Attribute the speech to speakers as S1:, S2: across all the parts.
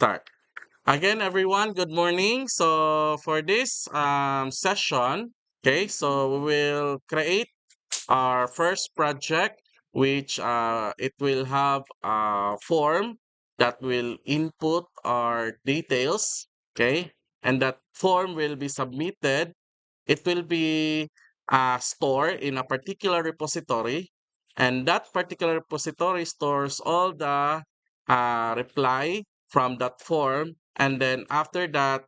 S1: start. Again, everyone, good morning. So for this session, okay, so we will create our first project, which it will have a form that will input our details, okay, and that form will be submitted. It will be stored in a particular repository, and that particular repository stores all the reply from that form. And then after that,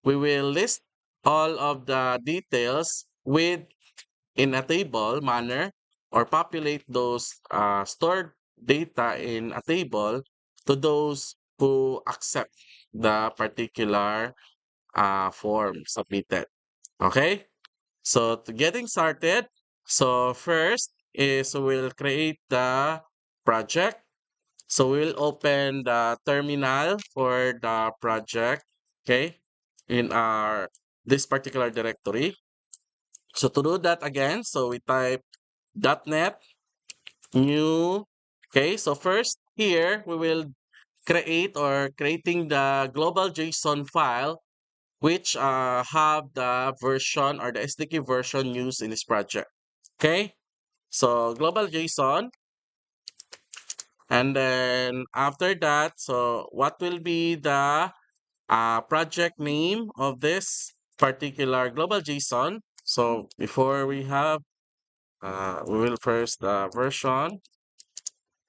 S1: we will list all of the details with in a table manner or populate those stored data in a table to those who accept the particular form submitted. Okay? So to getting started, so first is we'll create the project. So we'll open the terminal for the project, okay, in our this particular directory. So to do that again, so we type .NET new. Okay, so first here we will create or creating the global JSON file which have the version or the SDK version used in this project. Okay, so global JSON, and then after that, so what will be the project name of this particular global JSON? So before we have, we will first version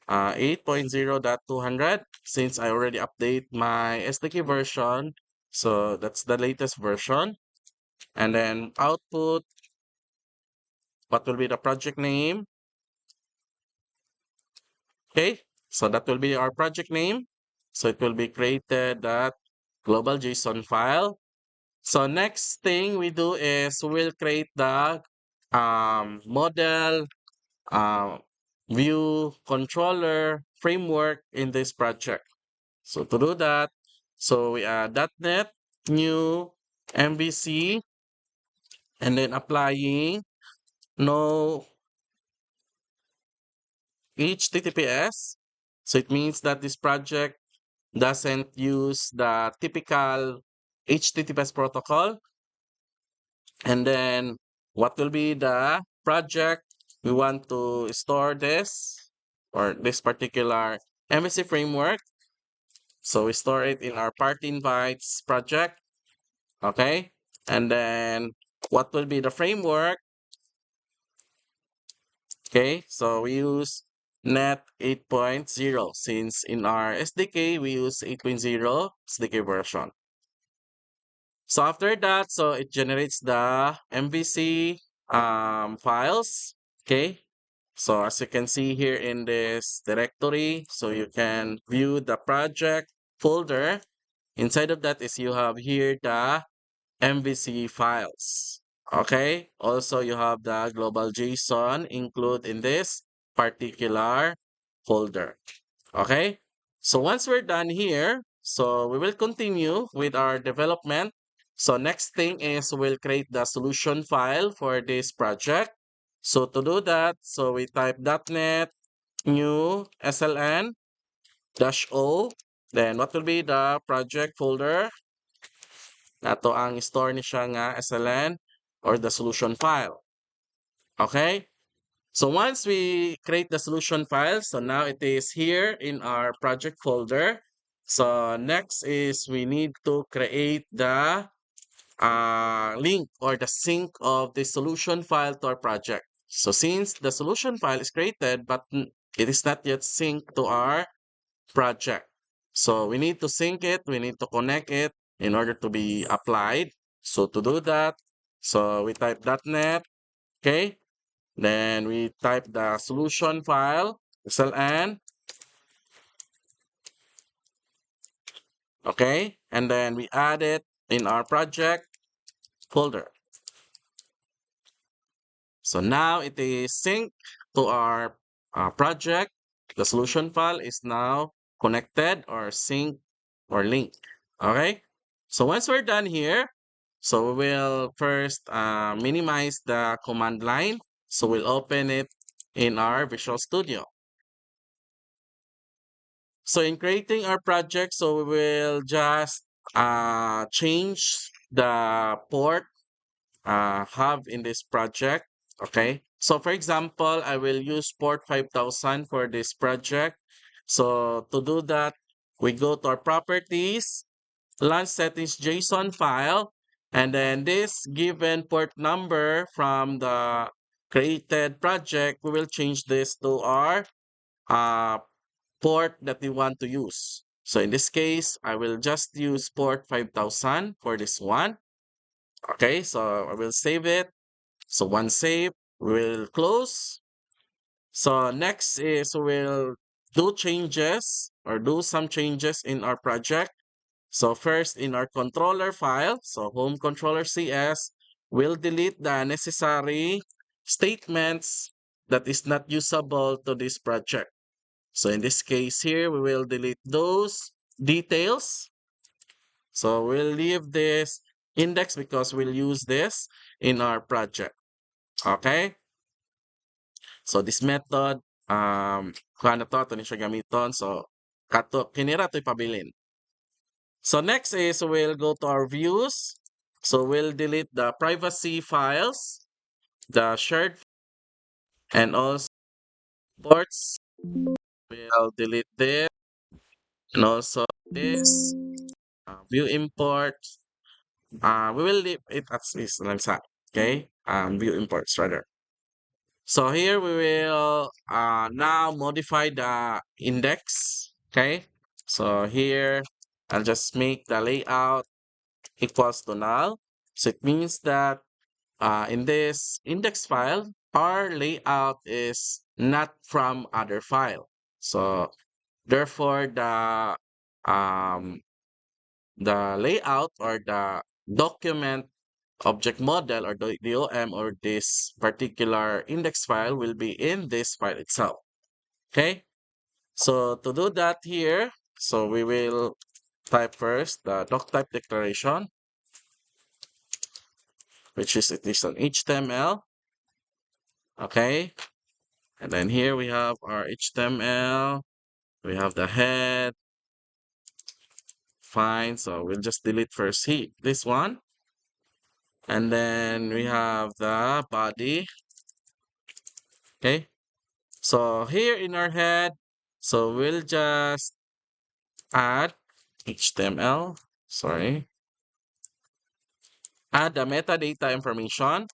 S1: 8.0.200 since I already update my SDK version. So that's the latest version. And then output, what will be the project name? Okay, so that will be our project name. So it will be created that global JSON file. So next thing we do is we'll create the model uh, view controller framework in this project. So to do that, so we add .NET new MVC and then applying no HTTPS. So it means that this project doesn't use the typical HTTPS protocol. And then what will be the project? We want to store this or this particular MVC framework. So we store it in our party invites project. Okay. And then what will be the framework? Okay. So we use net 8.0 since in our SDK we use 8.0 SDK version. So after that, so it generates the MVC files. Okay. So as you can see here in this directory, so you can view the project folder. Inside of that is you have here the MVC files. Okay. Also, you have the global JSON include in this particular folder. Okay. So once we're done here, so we will continue with our development. So next thing is we'll create the solution file for this project. So to do that, so we type .NET new sln dash o. Then what will be the project folder? Nato ang store ni siya nga SLN or the solution file. Okay? So once we create the solution file, so now it is here in our project folder. So next is we need to create the link or the sync of the solution file to our project. So since the solution file is created, but it is not yet synced to our project. So we need to sync it, we need to connect it in order to be applied. So to do that, so we type .NET, okay? Then we type the solution file, SLN, okay? And then we add it in our project folder. So now it is synced to our project. The solution file is now connected or synced or linked. Okay. So once we're done here, so we will first minimize the command line. So we'll open it in our Visual Studio. So in creating our project, so we will just change the port have in this project. Okay. So for example, I will use port 5000 for this project. So to do that, we go to our properties, launch settings JSON file, and then this given port number from the created project, we will change this to our uh, port that we want to use. So in this case, I will just use port 5000 for this one. Okay, so I will save it. So once saved, we'll close. So next is we'll do changes or do some changes in our project. So first in our controller file, so home controller CS, we'll delete the necessary statements that is not usable to this project. So in this case here, we will delete those details. So we'll leave this index because we'll use this in our project. Okay? So this method, kuha na to ni siya gamiton. So kinira to ipabilin. So next is we'll go to our views. So we'll delete the privacy files, the shared, and also ports. We'll delete this and also this view import. We will leave it as is lang sa. Okay? View imports rather. So here we will now modify the index. Okay. So here I'll just make the layout equals to null. So it means that in this index file, our layout is not from other file. So therefore um, the layout or the document object model or the DOM or this particular index file will be in this file itself. Okay, so to do that here, so we will type first the doc type declaration, which is it is an HTML. Okay, and then here we have our HTML. We have the head. Fine, so we'll just delete first this one, and then we have the body. Okay, so here in our head, so we'll just add HTML, sorry, add the metadata information.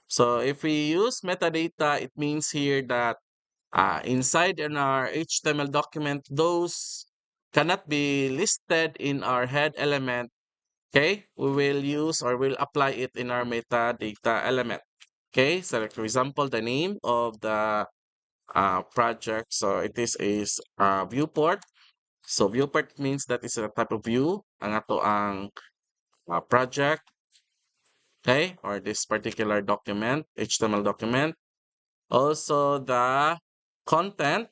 S1: So if we use metadata, it means here that inside in our HTML document, those cannot be listed in our head element. Okay, we will use or will apply it in our metadata element. Okay, so like for example, the name of the project. So it is a viewport. So viewport means that is a type of view ang ato ang project, okay, or this particular document, HTML document. Also the content,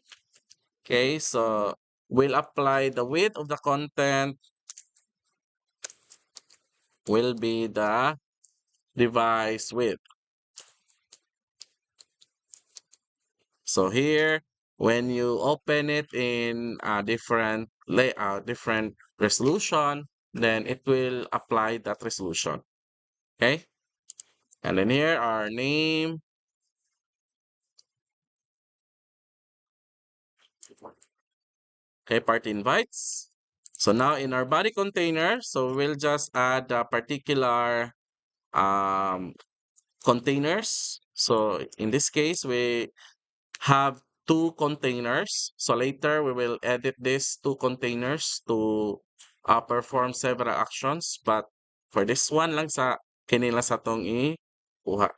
S1: okay, so we'll apply the width of the content will be the device width. So here, when you open it in a different layout, different resolution, then it will apply that resolution. Okay. And then here our name. Okay, party invites. So now in our body container, so we'll just add a particular um, containers. So in this case, we have two containers. So later we will edit these two containers to perform several actions. But for this one lang sa kinila sa tong i-kuha.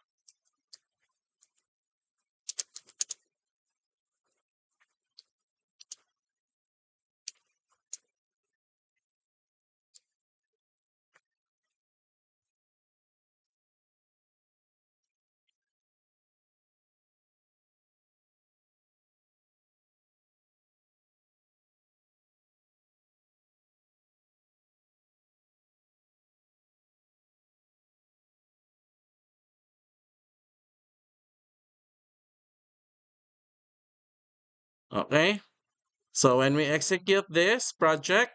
S1: Okay? So when we execute this project,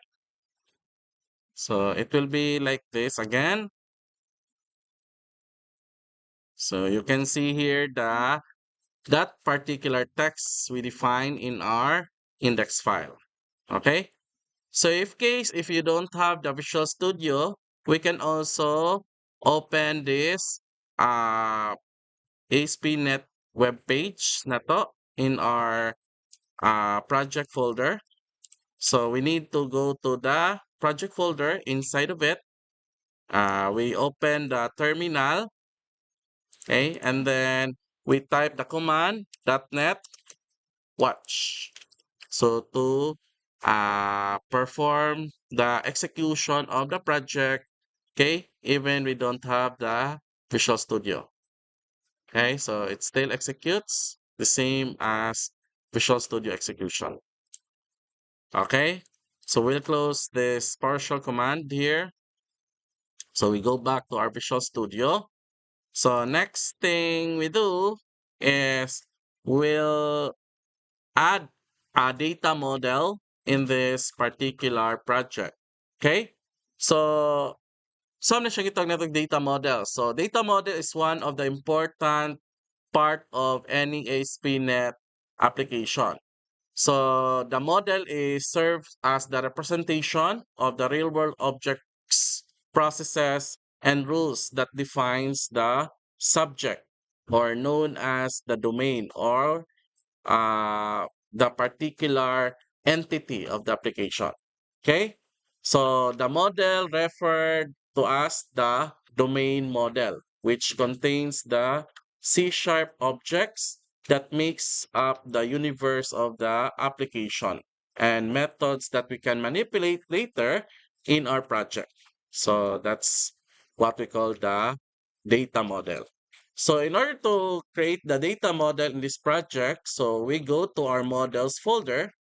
S1: so it will be like this again. So you can see here that particular text we define in our index file. Okay. So if you don't have the Visual Studio, we can also open this ASP.NET web page na to in our project folder. So we need to go to the project folder. Inside of it, we open the terminal, okay, and then we type the command .NET watch. So to perform the execution of the project, okay, even we don't have the Visual Studio. Okay, so it still executes the same as Visual Studio execution. Okay, so we'll close this PowerShell command here. So we go back to our Visual Studio. So next thing we do is we'll add a data model in this particular project. Okay? So, saan na siya gitawag natong data model? So, data model is one of the important part of any ASP.NET application. So, the model is serves as the representation of the real-world objects, processes, and rules that defines the subject or known as the domain or the particular entity of the application. Okay? So the model referred to as the domain model, which contains the C-sharp objects that makes up the universe of the application and methods that we can manipulate later in our project. So that's what we call the data model. So in order to create the data model in this project, so we go to our models folder.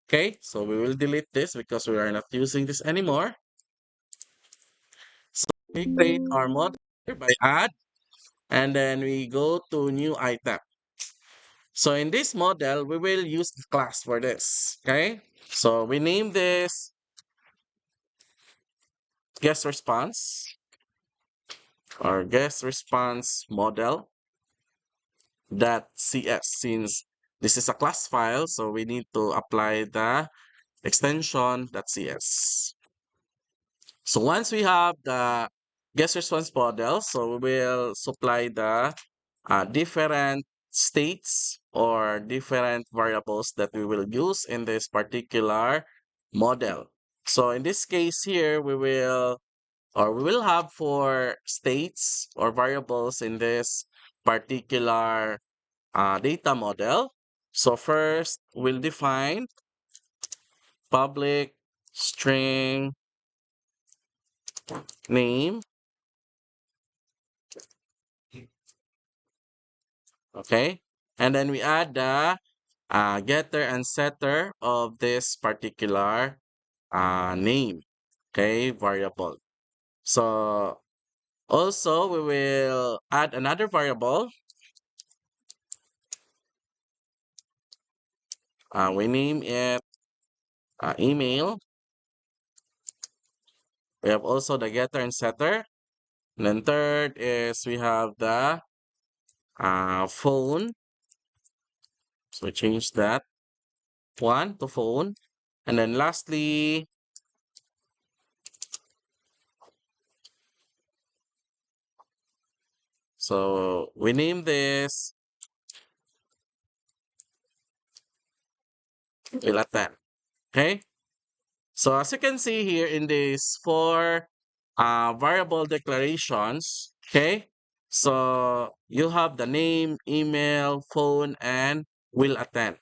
S1: Okay, so we will delete this because we are not using this anymore. So we create our model by add, and then we go to new item. So in this model, we will use the class for this. Okay, so we name this guest response or guest response model .cs. Since this is a class file, so we need to apply the extension .cs. So once we have the guest response model, so we will supply the different states or different variables that we will use in this particular model. So in this case here, we will have four states or variables in this particular data model. So first, we'll define public string name, okay? And then we add the getter and setter of this particular name, okay, variable. So also we will add another variable. We name it email. We have also the getter and setter. And then third is we have the phone. So we change that one to phone. And then lastly, so we name this will attend. Okay. So as you can see here in these four variable declarations, okay. So you have the name, email, phone, and will attend.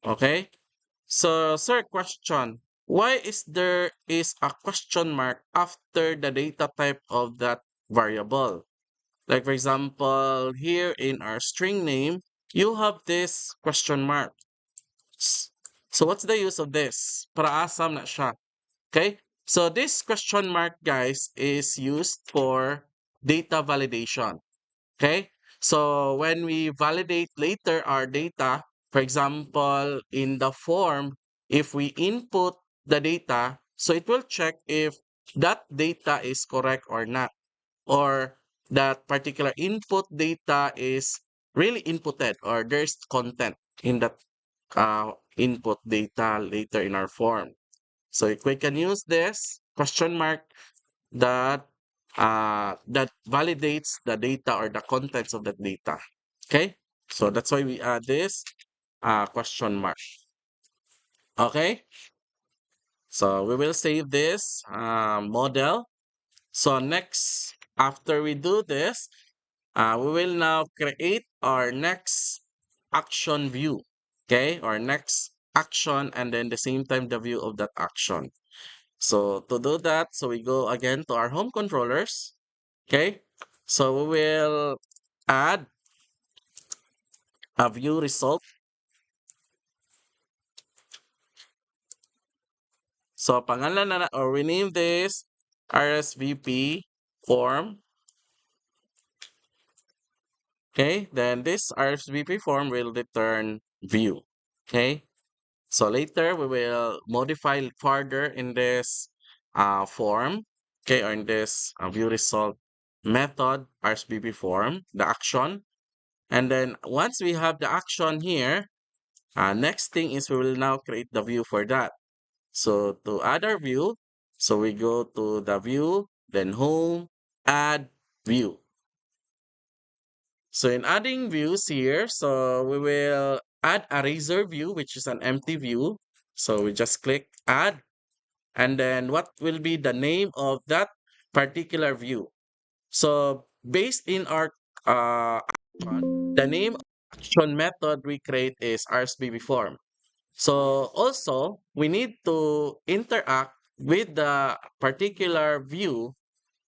S1: Okay. So sir, question. Why is there is a question mark after the data type of that variable? Like for example, here in our string name, you have this question mark. So what's the use of this? Para asam na siya. Okay? So this question mark, guys, is used for data validation. Okay? So when we validate later our data, for example, in the form if we input the data, so it will check if that data is correct or not, or that particular input data is really inputted, or there's content in that input data later in our form. So if we can use this question mark that that validates the data or the contents of that data. Okay, so that's why we add this question mark. Okay, so we will save this model. So next, after we do this, we will now create our next action view. Okay, our next action, and then the same time the view of that action. So to do that, so we go again to our home controllers. Okay, so we will add a view result. So pangalan na, or we name this RSVP form. Okay, then this RSVP form will return view. Okay, so later we will modify further in this form. Okay, or in this view result method RSVP form, the action. And then once we have the action here, next thing is we will now create the view for that. So to add our view, so we go to the view, then home, add view. So in adding views here, so we will add a razor view, which is an empty view. So we just click add, and then what will be the name of that particular view? So based in our action, the name of the action method we create is RSVP form. So also we need to interact with the particular view.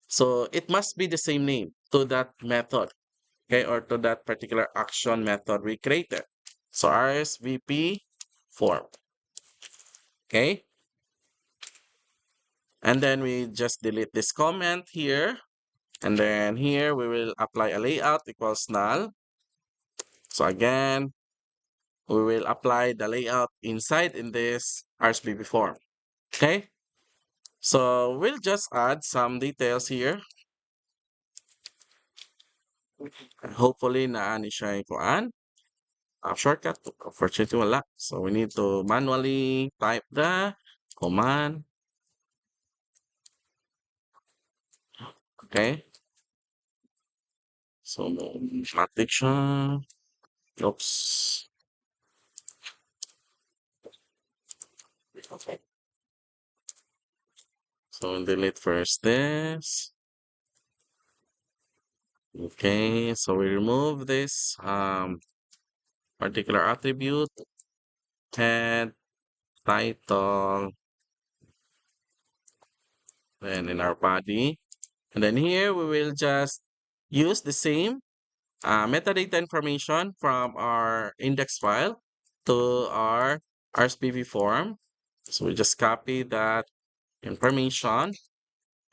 S1: So it must be the same name to that method, okay, or to that particular action method we created. So RSVP form, okay. And then we just delete this comment here. And then here we will apply a layout equals null. So again, we will apply the layout inside in this RSVP form. Okay. So we'll just add some details here. Hopefully naani siya yung kuan. Shortcut. Unfortunately wala. So we need to manually type the command. Okay. So matik siya. Oops. Okay. So delete first this. Okay, so we remove this particular attribute, head, title, then in our body. And then here we will just use the same metadata information from our index file to our RSPV form. So we just copy that information.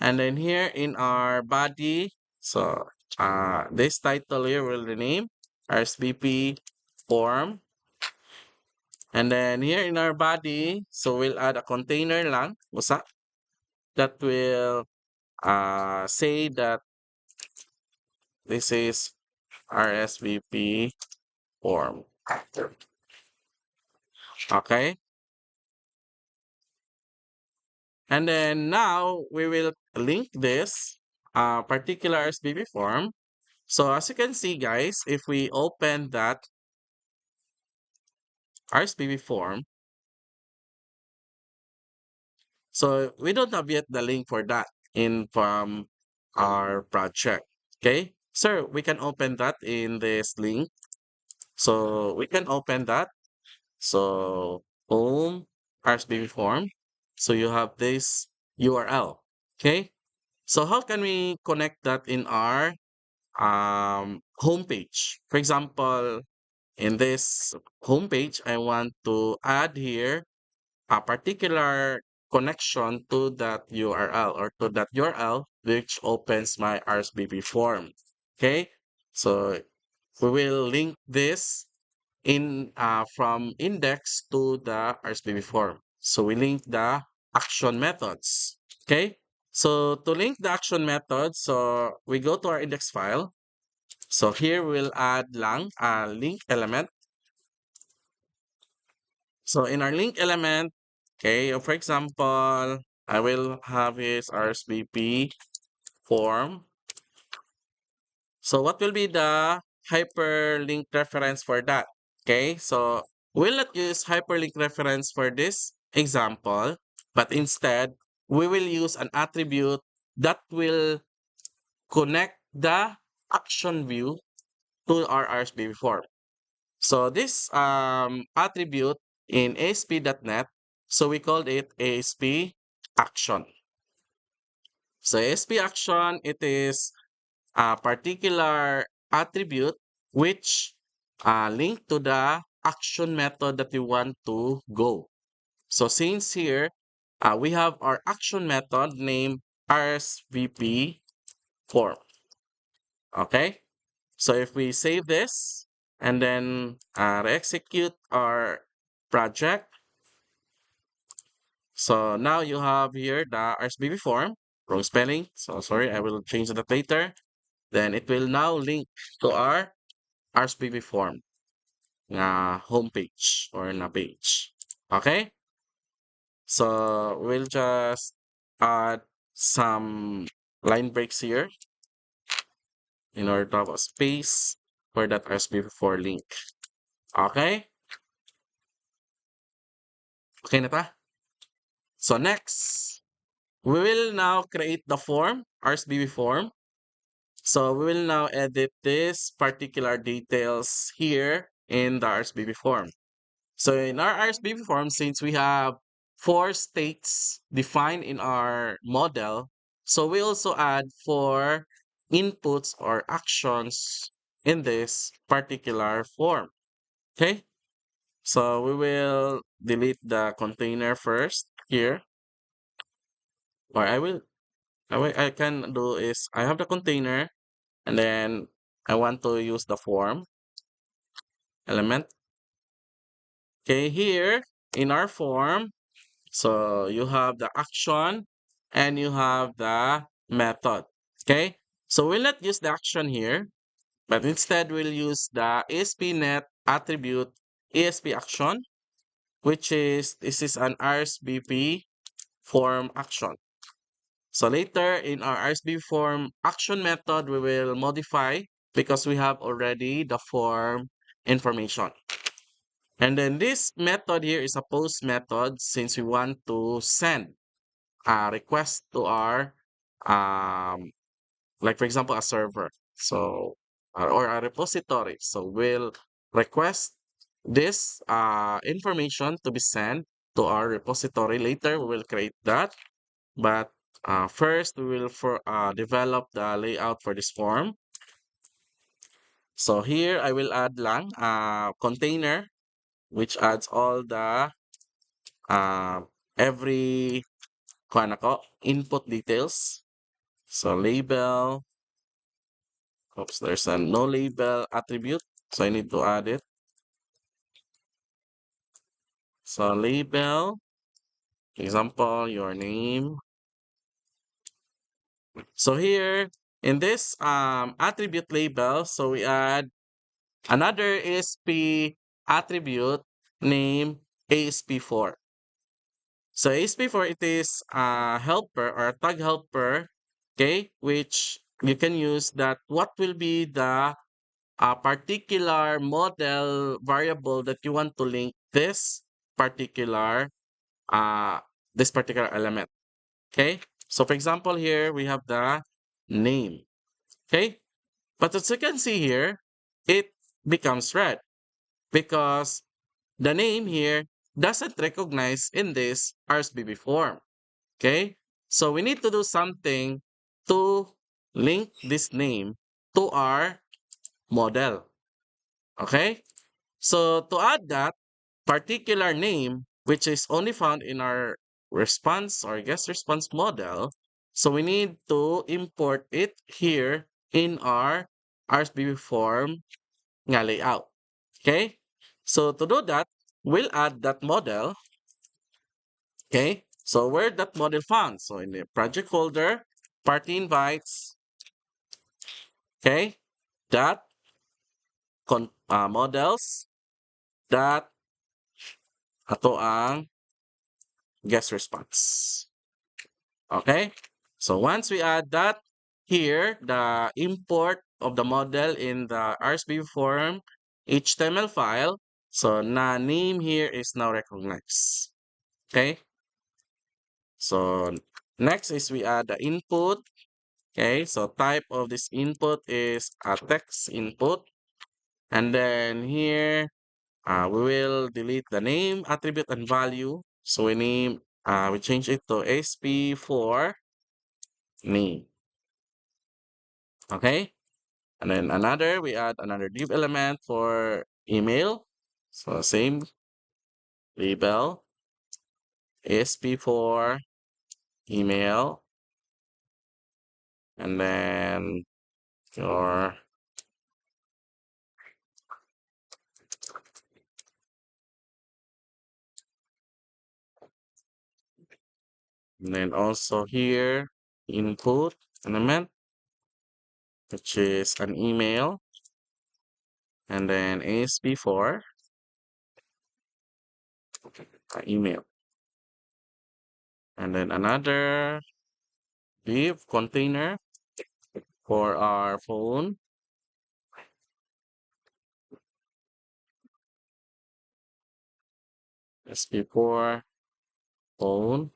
S1: And then here in our body, so this title here will rename RSVP form. And then here in our body, so we'll add a container lang, usa, that will say that this is RSVP form. Okay. And then now we will link this particular RSVP form. So as you can see, guys, if we open that RSVP form, so we don't have yet the link for that in from our project. Okay. So we can open that in this link. So we can open that. So home RSVP form. So you have this URL. Okay. So how can we connect that in our homepage? For example, in this homepage, I want to add here a particular connection to that URL, or to that URL which opens my RSVP form. Okay, so we will link this in from index to the RSVP form. So we link the action methods. Okay. So to link the action method, so we go to our index file. So here we'll add lang a link element. So in our link element, okay, for example, I will have his RSVP form. So what will be the hyperlink reference for that? Okay, so we'll not use hyperlink reference for this example, but instead we will use an attribute that will connect the action view to our RSVP form. So this attribute in ASP.NET, so we called it ASP action. So ASP action, it is a particular attribute which link to the action method that you want to go. So since here we have our action method named RSVP form. Okay. So if we save this and then execute our project, so now you have here the RSVP form, wrong spelling. So sorry, I will change that later. Then it will now link to our RSVP form na homepage or na page. Okay? So we'll just add some line breaks here in order to have a space for that RSVP4 link. Okay? Okay na ta? So next, we will now create the form, RSVP form. So we will now edit this particular details here in the RSVP form. So in our RSVP form, since we have four states defined in our model, so we also add four inputs or actions in this particular form. Okay, so we will delete the container first here, or I can do is I have the container and then I want to use the form element. Okay, here in our form, so you have the action and you have the method. Okay. So we'll not use the action here, but instead we'll use the ASP.NET attribute ASP action, which is this is an RSVP form action. So later in our RSVP form action method, we will modify because we have already the form information. And then this method here is a post method since we want to send a request to our like for example a server, so or a repository, so we'll request this information to be sent to our repository. Later we will create that, but first we will develop the layout for this form. So here I will add lang a container which adds all the uh, every kuha na ko, input details. So label, oops, there's a no label attribute. So I need to add it. So label, example, your name. So here in this attribute label, so we add another ASP attribute named ASP4. So ASP4, it is a helper or a tag helper, okay, which you can use that what will be the a particular model variable that you want to link particular uh this particular element. Okay. So for example, here we have the name. Okay. But as you can see here, it becomes red because the name here doesn't recognize in this RSVP form. Okay. So we need to do something to link this name to our model. Okay. So to add that particular name, which is only found in our response or guest response model, so we need to import it here in our RSVP form nga layout. Okay? So to do that, we'll add that model. Okay. So where that model found? So in the project folder, party invites. Okay. Dot models. Dot ato ang guest response. Okay. So once we add that here, the import of the model in the RSVP form HTML file. So na name here is now recognized. Okay. So next is we add the input. Okay. So type of this input is a text input. And then here, we will delete the name, attribute, and value. So we change it to SP4 name. Okay. And then we add another div element for email. So same label, ASP4 email, and then your, and then also here, input element, which is an email, and then ASP4 email, and then another div container for our phone, SP4 phone.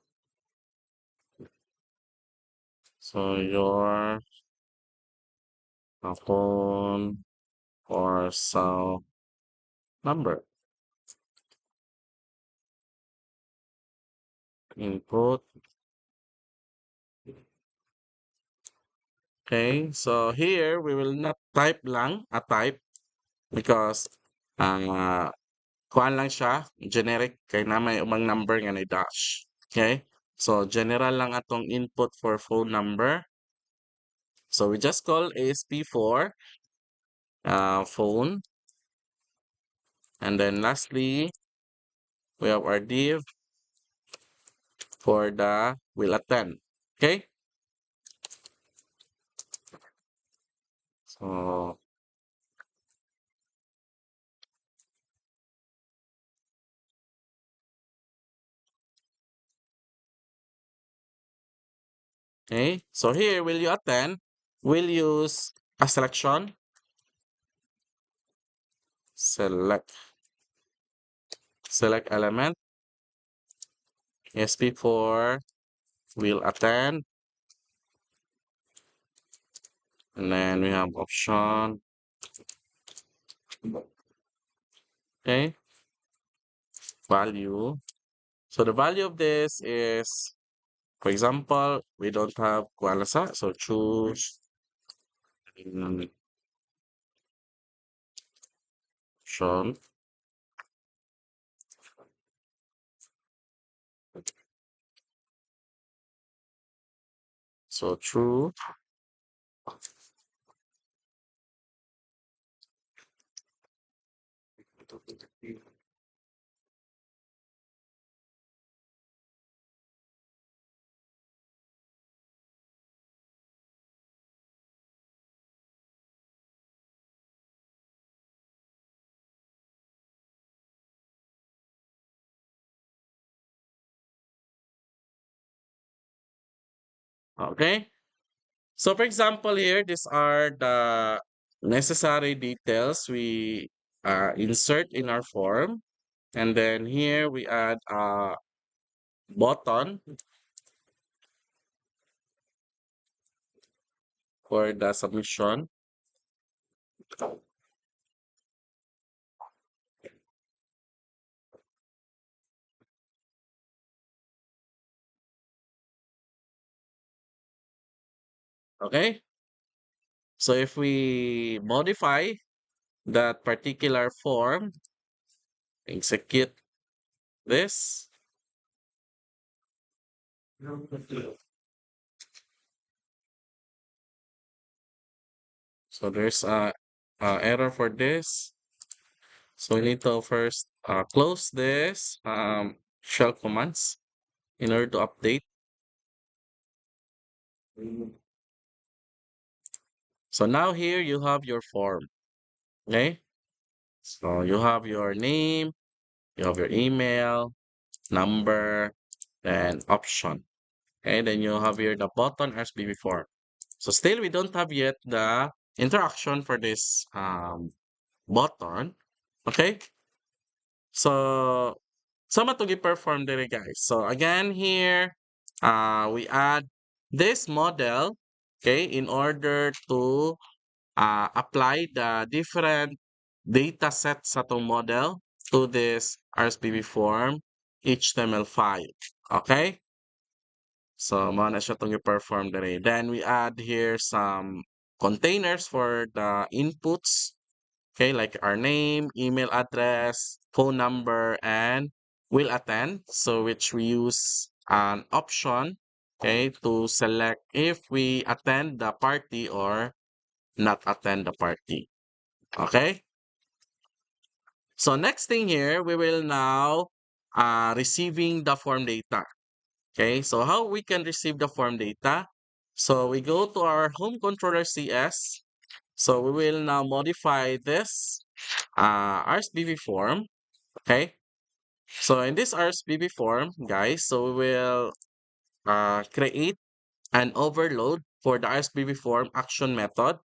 S1: So your phone or cell number input. Okay, so here we will not type lang a type because kuan lang siya, generic kay na may umang number nga na dash. Okay? So general lang atong input for phone number. So we just call ASP4 phone, and then lastly we have our div for the will attend. Okay? So okay, so here will you attend? We'll use a selection. Select element. SP4 will attend. And then we have option. Okay. Value. So the value of this is, for example, we don't have kualasa. So choose option. So true. Okay. So for example here, these are the necessary details we insert in our form. And then here we add a button for the submission. Okay. So if we modify that particular form, execute this. So there's a error for this. So we need to first close this shell commands in order to update. So now here you have your form. Okay. So you have your name, you have your email, number, and option. Okay. Then you have here the button RSVP form. So still we don't have yet the interaction for this button. Okay. So some to be performed there, guys. So again here, we add this model, okay, in order to apply the different data sets sa itong model to this RSVP form HTML file. Okay? So, mo na siya itong i-perform dire. Then, we add here some containers for the inputs. Okay, like our name, email address, phone number, and will attend. So, which we use an option, okay, to select if we attend the party or not attend the party. Okay? So next thing here, we will now receiving the form data. Okay, so how we can receive the form data? So we go to our home controller CS. So we will now modify this RSVP form. Okay, so in this RSVP form, guys, so we will create an overload for the RSVP form action method.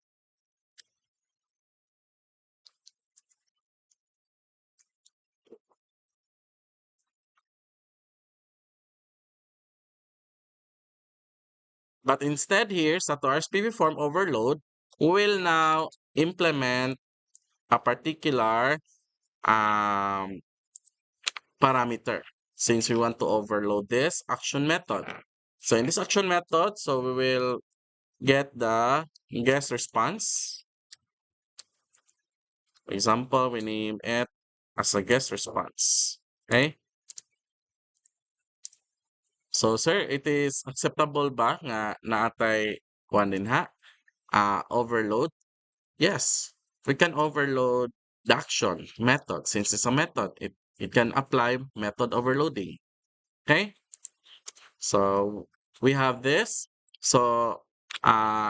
S1: But instead here, sa to RSVP form overload, we will now implement a particular um, parameter since we want to overload this action method. So in this action method, so we will get the guest response. For example, we name it as a guest response. Okay? So sir, it is acceptable ba nga naatay kuan din ha? Overload? Yes, we can overload the action method since it's a method. It can apply method overloading. Okay, so we have this. So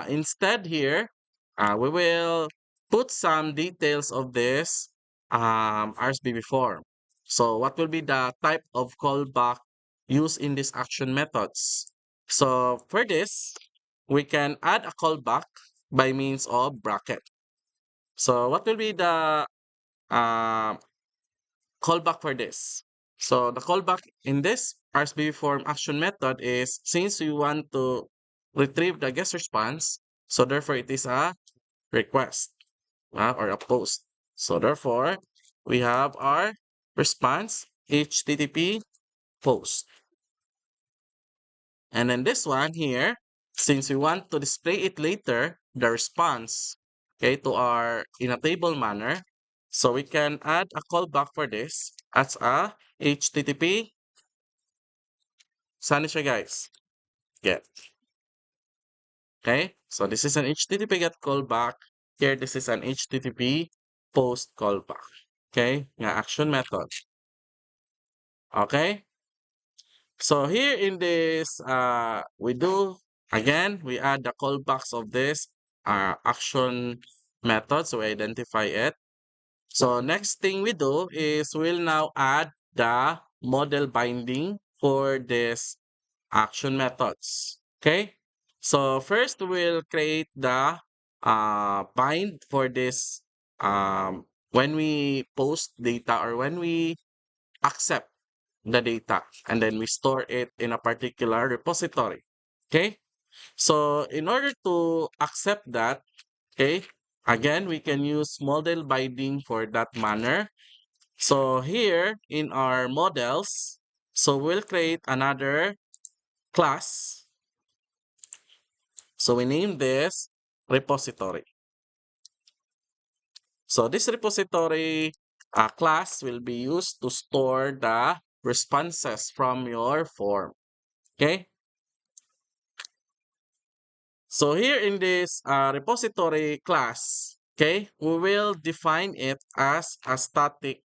S1: instead here, we will put some details of this RSVP form. So what will be the type of callback used in these action methods? So for this, we can add a callback by means of bracket. So what will be the uh, callback for this? So the callback in this RSVP form action method is since we want to retrieve the guest response, so therefore it is a request or a post. So therefore, we have our response HTTP post. And then this one here, since we want to display it later, the response, okay, to our in a table manner, so we can add a callback for this as a HTTP. Saan siya guys? Get. Okay, so this is an HTTP get callback. Here, this is an HTTP post callback. Okay, nga action method. Okay, so here in this, we do, again, we add the callbacks of this action method. So we identify it. So next thing we do is we'll now add the model binding for this action methods. Okay. So first we'll create the bind for this when we post data or when we accept the data and then we store it in a particular repository. Okay. So in order to accept that, okay, again, we can use model binding for that manner. So here in our models, so we'll create another class. So we name this repository. So this repository class will be used to store the responses from your form. Okay. So here in this repository class, Okay, we will define it as a static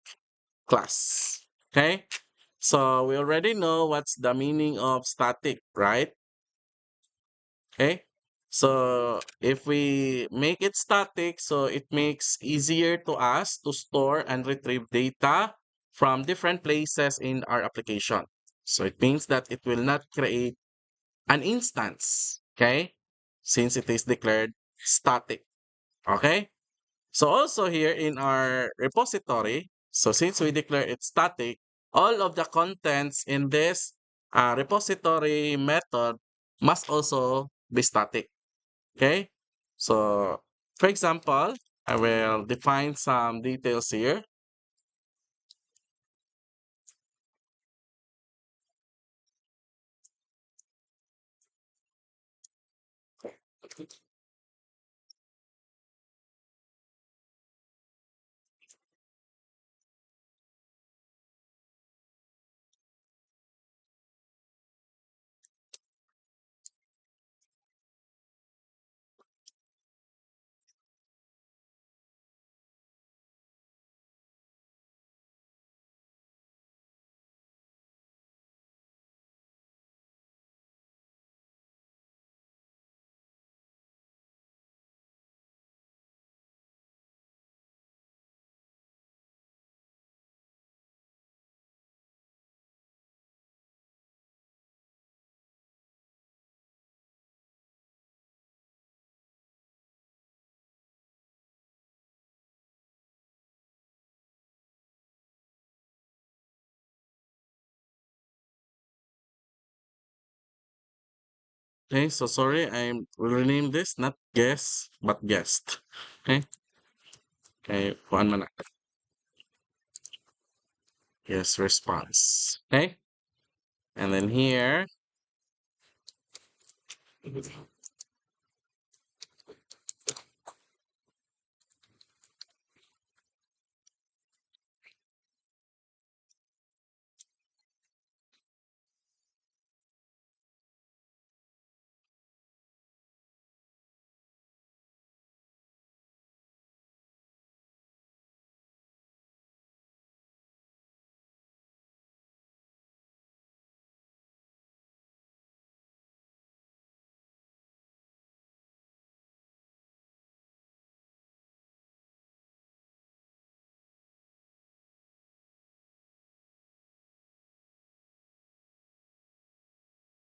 S1: class. Okay, so we already know what's the meaning of static, right? Okay, so if we make it static, so it makes easier to us to store and retrieve data from different places in our application. So it means that it will not create an instance, okay, since it is declared static. Okay, so also here in our repository, so since we declare it static, all of the contents in this repository method must also be static. Okay. So for example, I will define some details here. Okay, so sorry, I will rename this not guess but guest. Okay, okay, one minute. Yes, response. Okay, and then here.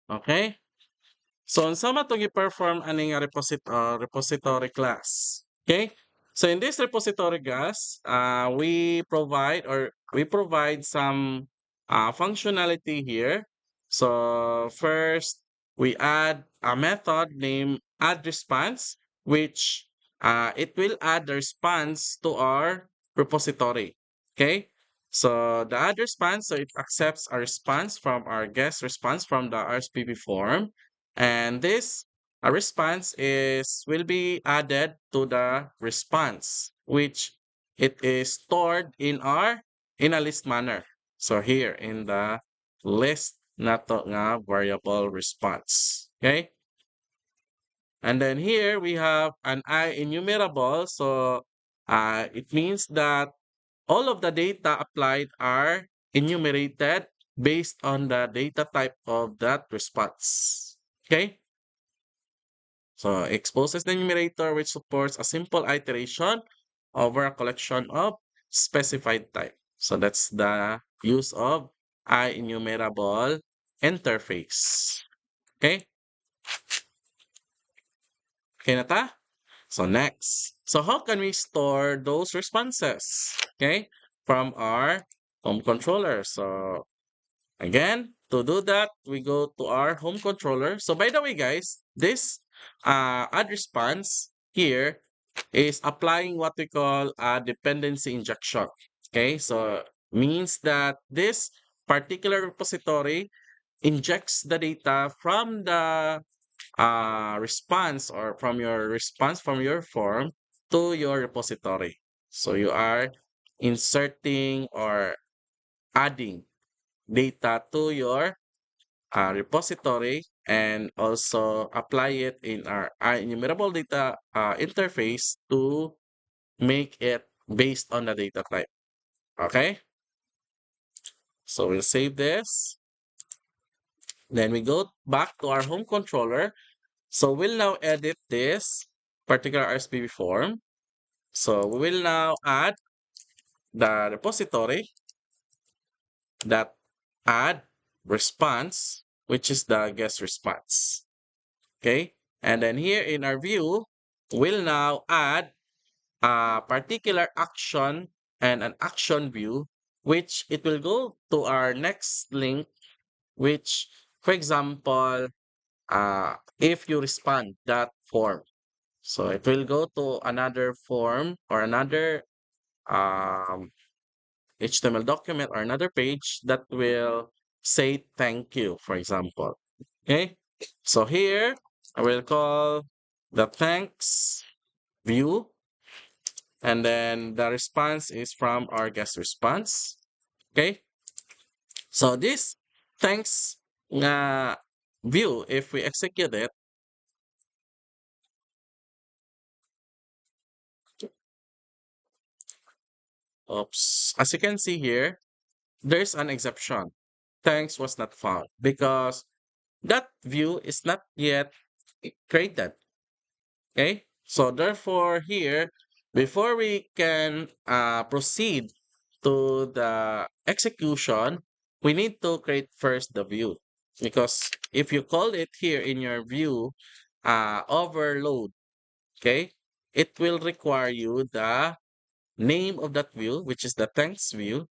S1: Okay, so unsa man itong i-perform ani nga repository class. Okay? So in this repository class, we provide some functionality here. So first, we add a method named add response, which it will add the response to our repository. Okay? So the add response, so it accepts a response from our guest response from the RSVP form, and this a response is will be added to the response, which it is stored in a list manner. So here in the list nato nga variable response. Okay? And then here we have an I enumerable. So it means that all of the data applied are enumerated based on the data type of that response. Okay? So exposes the numerator which supports a simple iteration over a collection of specified type. So that's the use of IEnumerable interface. Okay? Okay na ta? So next. So how can we store those responses? Okay? From our home controller. So again, to do that, we go to our home controller. So by the way, guys, this add response here is applying what we call a dependency injection. Okay, so means that this particular repository injects the data from the response or from your response from your form to your repository. So you are inserting or adding data to your repository and also apply it in our enumerable data interface to make it based on the data type. Okay, so we'll save this. Then we go back to our home controller. So we'll now edit this particular RSVP form. So we will now add the repository that add response, which is the guest response. Okay. And then here in our view, we'll now add a particular action and an action view, which it will go to our next link, which, for example, if you respond that form. So it will go to another form or another um, HTML document or another page that will say thank you, for example. Okay. So here I will call the thanks view, and then the response is from our guest response. Okay. So this thanks uh, view, if we execute it, oops, as you can see here, there's an exception. Thanks was not found because that view is not yet created. Okay. So therefore here, before we can proceed to the execution, we need to create first the view. Because if you call it here in your view overload, okay, it will require you the name of that view, which is the thanks view,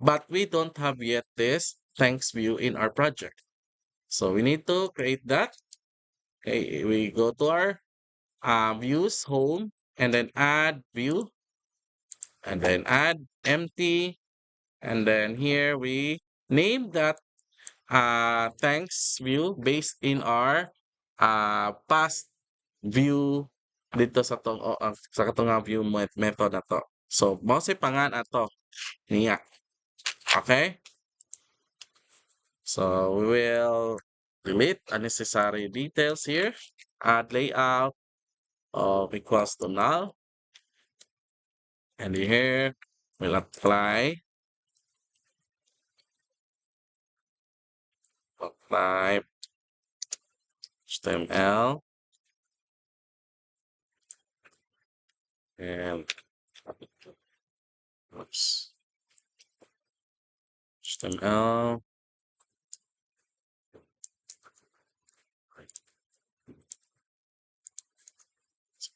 S1: but we don't have yet this thanks view in our project. So we need to create that. Okay, we go to our views home and then add view and then add empty, and then here we name that thanks view based in our past view dito sa tong sa katong nga view method na to. So mo si pangan ato niya. Okay, so we will delete unnecessary details here, add layout of equals to null, and here we'll apply HTML and oops, HTML.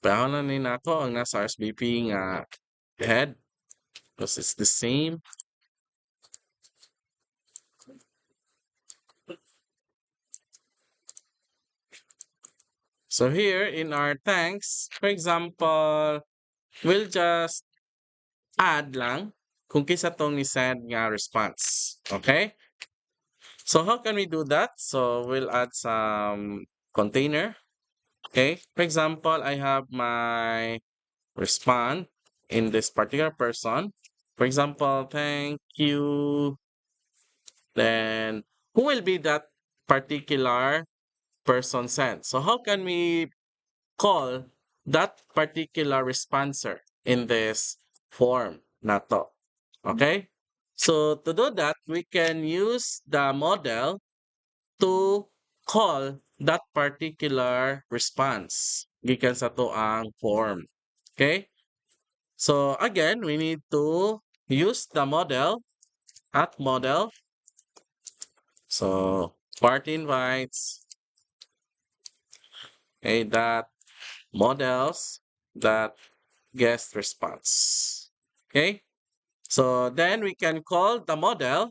S1: Bahala ni nato ang nasa RSVP nga head because it's the same. So here in our thanks, for example, we'll just add lang kung kisa tong ni-send nga response. Okay? So how can we do that? So we'll add some container. Okay? For example, I have my respond in this particular person. For example, thank you. Then who will be that particular person sent? So how can we call that particular responser in this form na to? Okay? So to do that, we can use the model to call that particular response gikan sa to ang form. Okay? So again, we need to use the model at model. So part invites, okay, that models that guest response. Okay. So then we can call the model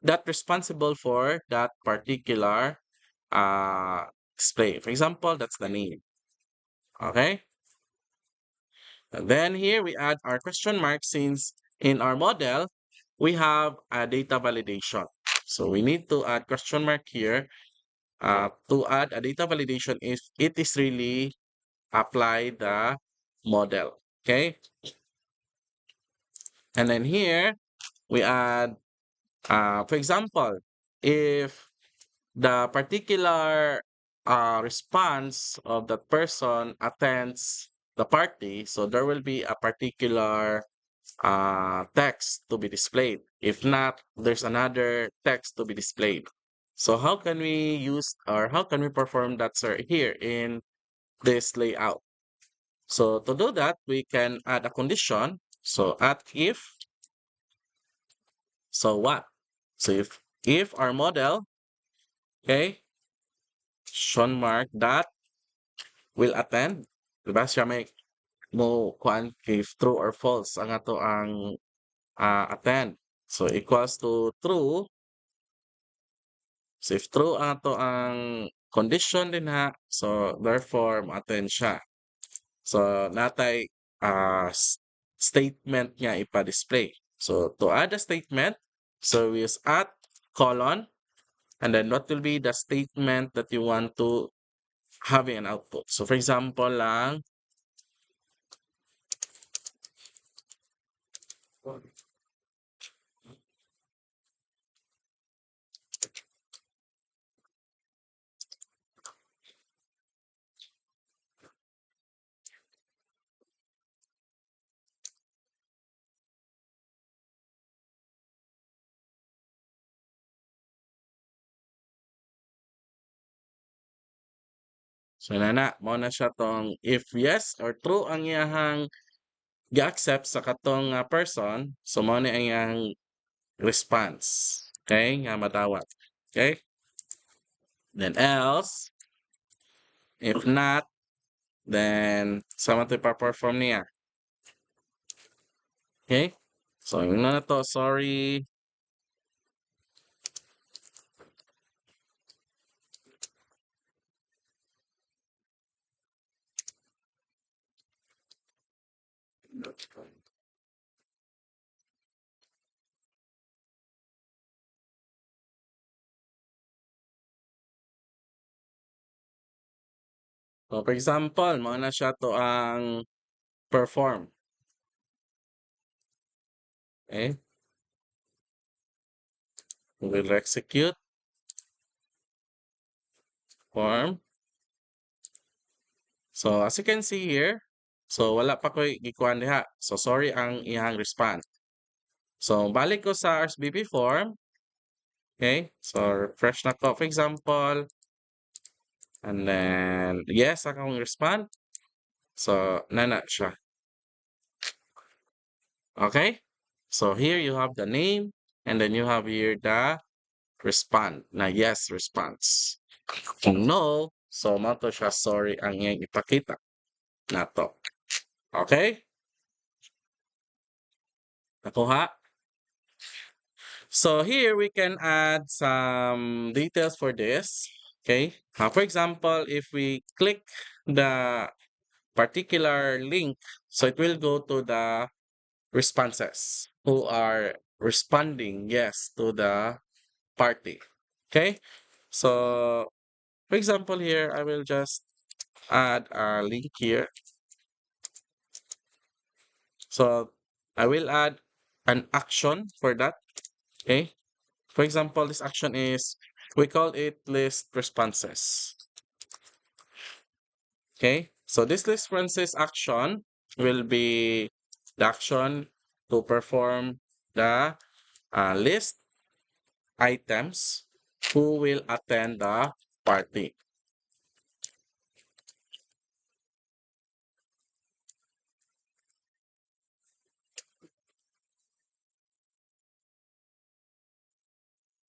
S1: that responsible for that particular display. For example, that's the name. Okay. And then here we add our question mark since in our model, we have a data validation. So we need to add question mark here to add a data validation if it is really apply the model. Okay. And then here we add, for example, if the particular response of that person attends the party, so there will be a particular text to be displayed. If not, there's another text to be displayed. So how can we use or how can we perform that, sir, here in this layout? So to do that, we can add a condition. So at if, so what? So if our model, okay, Sean Mark dot will attend, diba siya may mo kuan if true or false ang ato ang attend. So equals to true. So if true ang ato ang condition din ha, so therefore ma-attend siya. So natay statement nga ipa-display. So to add a statement, so we use at colon and then what will be the statement that you want to have an output. So for example lang, so nana, mo na siya tong if yes or true ang iyahang gi-accept sa katong person, so mo na ang iyang response. Okay? Nga madawat. Okay? Then else, if not, then sama to ipa-perform niya. Okay? So, yun na to. Sorry. So, for example, mo na siya to ang perform. Okay? We will execute form. So, as you can see here, so wala pa ko'y gikuhan diha. So, sorry ang iyang response. So, balik ko sa RSVP form. Okay? So, refresh na ko. For example, and then, yes, akong respond. So, nana siya. Okay? So, here you have the name, and then you have here the respond na yes response. Kung no, so mato siya sorry ang iyang ipakita na to. Okay? Nakuha? So here we can add some details for this. Okay? For example, if we click the particular link, so it will go to the responses who are responding yes to the party. Okay? So, for example, here I will just add a link here. So, I will add an action for that. Okay? For example, this action is, we call it list responses. Okay? So, this list responses action will be the action to perform the list items who will attend the party.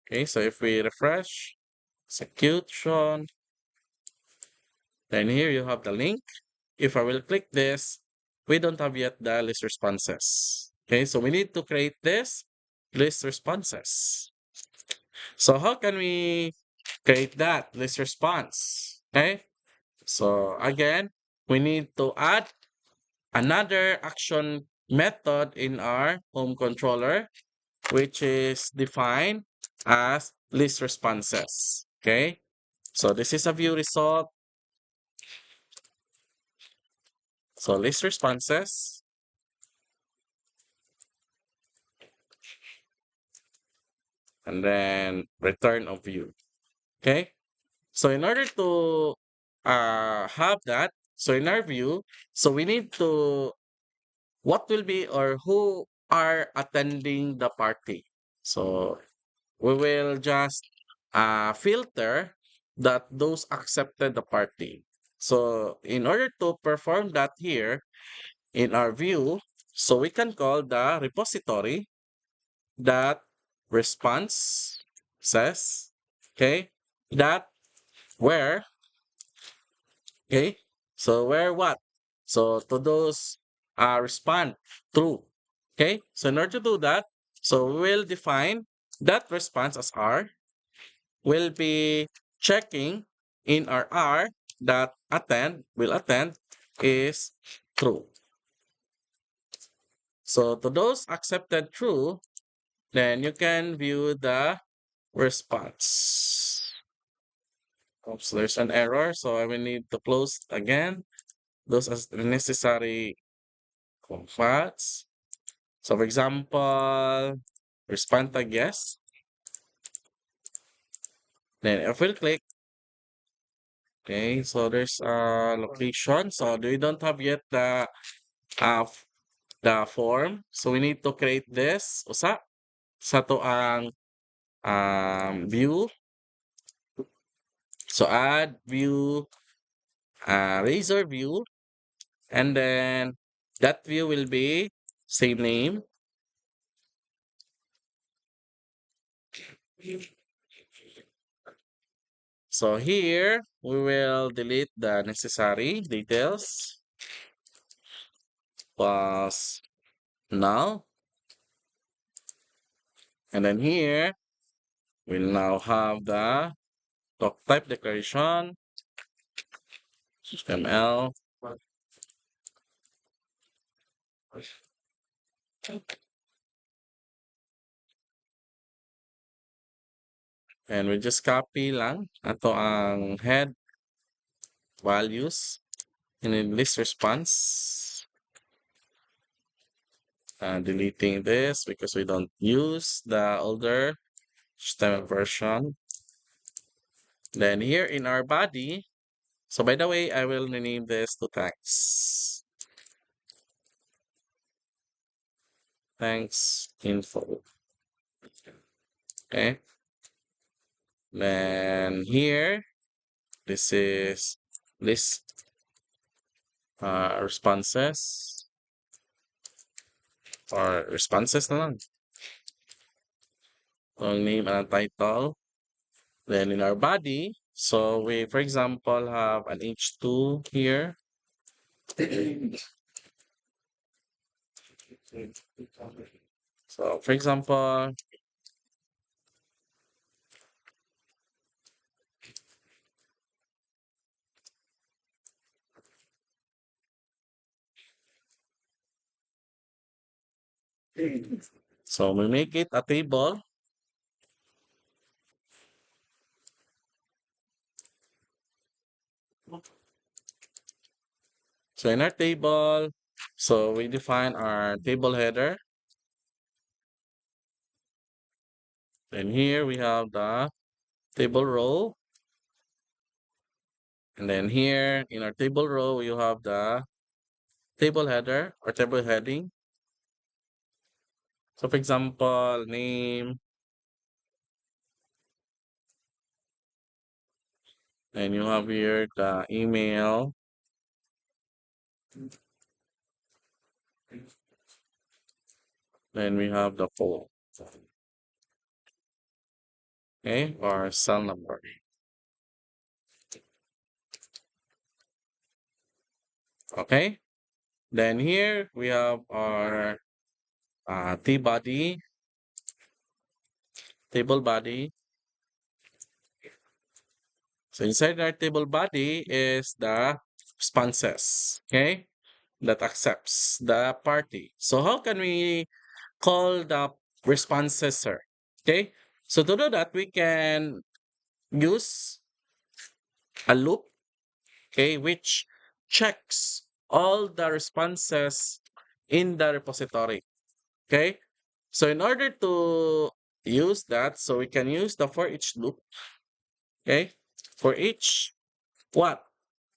S1: Okay, so if we refresh, execution, then here you have the link. If I will click this, we don't have yet the list responses. Okay, so we need to create this list responses. So how can we create that list response? Okay, so again, we need to add another action method in our home controller, which is defined as list responses. Okay, so this is a view result. So list responses, and then return of view. Okay, so in order to have that, So in our view, so we need to what will be or who are attending the party. So we will just filter that those accepted the party. So in order to perform that here in our view, so we can call the repository that response says, okay, that where, okay, so where what? So to those respond true. Okay, so in order to do that, so we will define that response as R. We'll be checking in our R that will attend is true. So to those accepted true, then you can view the response. Oops, there's an error, so I will need to close again. Those as necessary paths. So for example, respond tag yes. Then if we click, okay, so there's a location. So we don't have yet f- the form. So we need to create this. Usa sa to ang view. So add view, razor view, and then that view will be same name. So here we will delete the necessary details. Plus now, and then here we'll now have the doc type declaration, HTML, and we just copy lang ato ang head values in a list response. Deleting this because we don't use the older HTML version. Then here in our body, so by the way, I will rename this to thanks. Thanks info. Okay. Then here, this is list responses or responses na lang. So, ang name and title. Then in our body, so we, for example, have an H2 here. So, for example, so we make it a table. So in our table, so we define our table header. And here we have the table row. And then here in our table row, you have the table header or table heading. So for example, name, and you have here the email. Then we have the phone. Okay, or cell number. Okay. Then here we have our T body, table body. So inside our table body is the responses, okay, that accepts the party. So how can we call the responses, sir? Okay, so to do that, we can use a loop, okay, which checks all the responses in the repository, okay? So in order to use that, so we can use the for each loop, okay? For each what?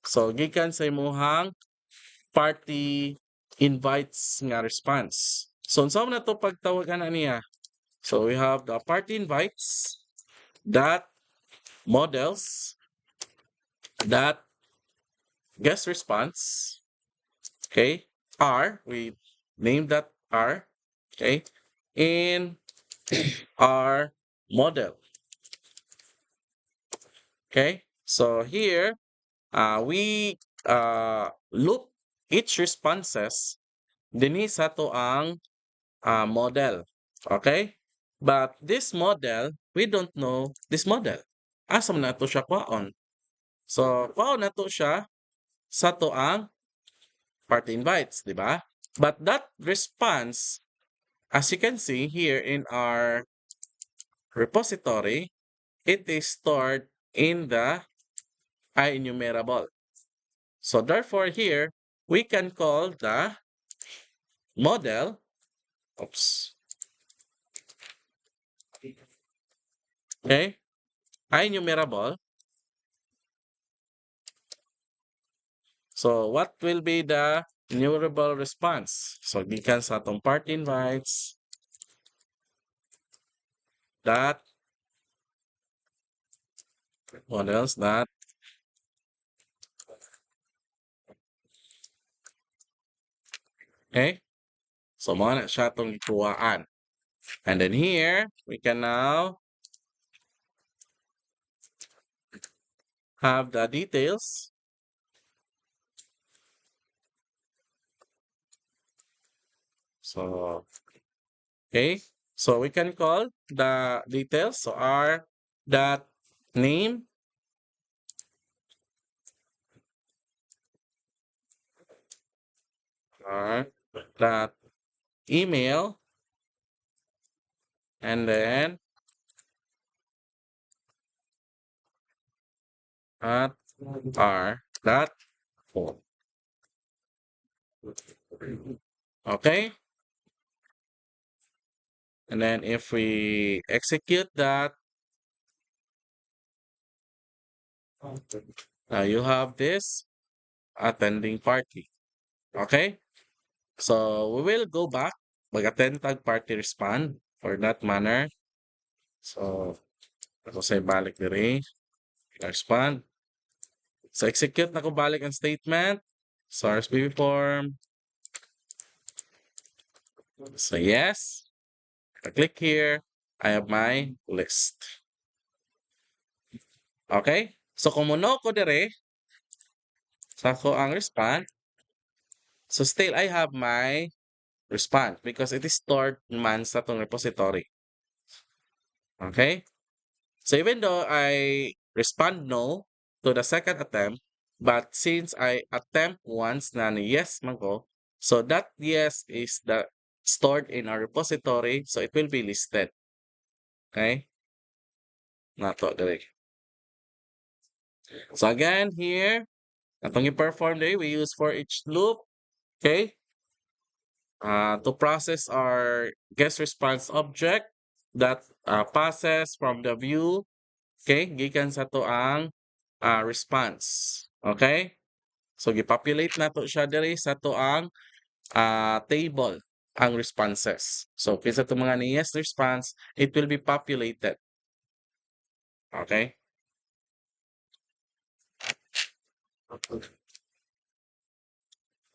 S1: So gikan sa imuhang party invites nga response. So unsa man na to pagtawagan na niya? So we have the party invites that models that guest response. Okay, R, we name that R. Okay, in our model. Okay, so here we loop each responses dinhi sa to ang model. Okay? But this model, we don't know this model. Asa man nato siya kwaon? So, kwaon nato siya sa to ang party invites, di ba? But that response, as you can see here in our repository, it is stored in the IEnumerable. So therefore here, we can call the model, oops, okay, IEnumerable. So what will be the enumerable response? So gikan sa atong party invites that models that okay. So mo na siya itong ikuhaan. And then here, we can now have the details. So, okay. So we can call the details. So R dot name, R dot email, and then at R dot phone. Okay. And then if we execute that, you have this attending party. Okay? So we will go back, mag-attend tag party respond for that manner. So ako say balik diri, respond. So execute na ko balik ang statement. So RSVP form. So yes, I click here. I have my list. Okay? So kung muno ko dire, sa ko ang respond. So still I have my response because it is stored man sa tong repository. Okay? So even though I respond no to the second attempt, but since I attempt once na ni yes man ko, so that yes is the stored in our repository, so it will be listed. Okay? Nato diri. So again here, atong i-perform diri, we use for each loop. Okay? To process our guest response object that passes from the view, okay, gikan sa to ang response. Okay? So gipopulate na to siya diri sa to ang table ang responses. So kinsa to mga ni yes response, it will be populated. Okay?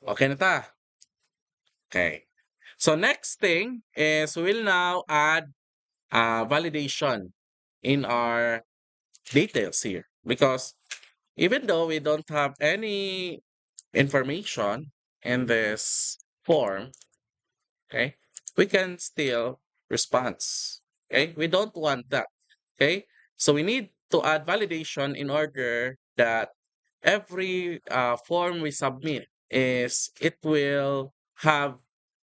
S1: Okay na ta. Okay. So next thing is we'll now add validation in our details here because even though we don't have any information in this form, okay, we can still respond. Okay, we don't want that. Okay, so we need to add validation in order that every form we submit is it will have,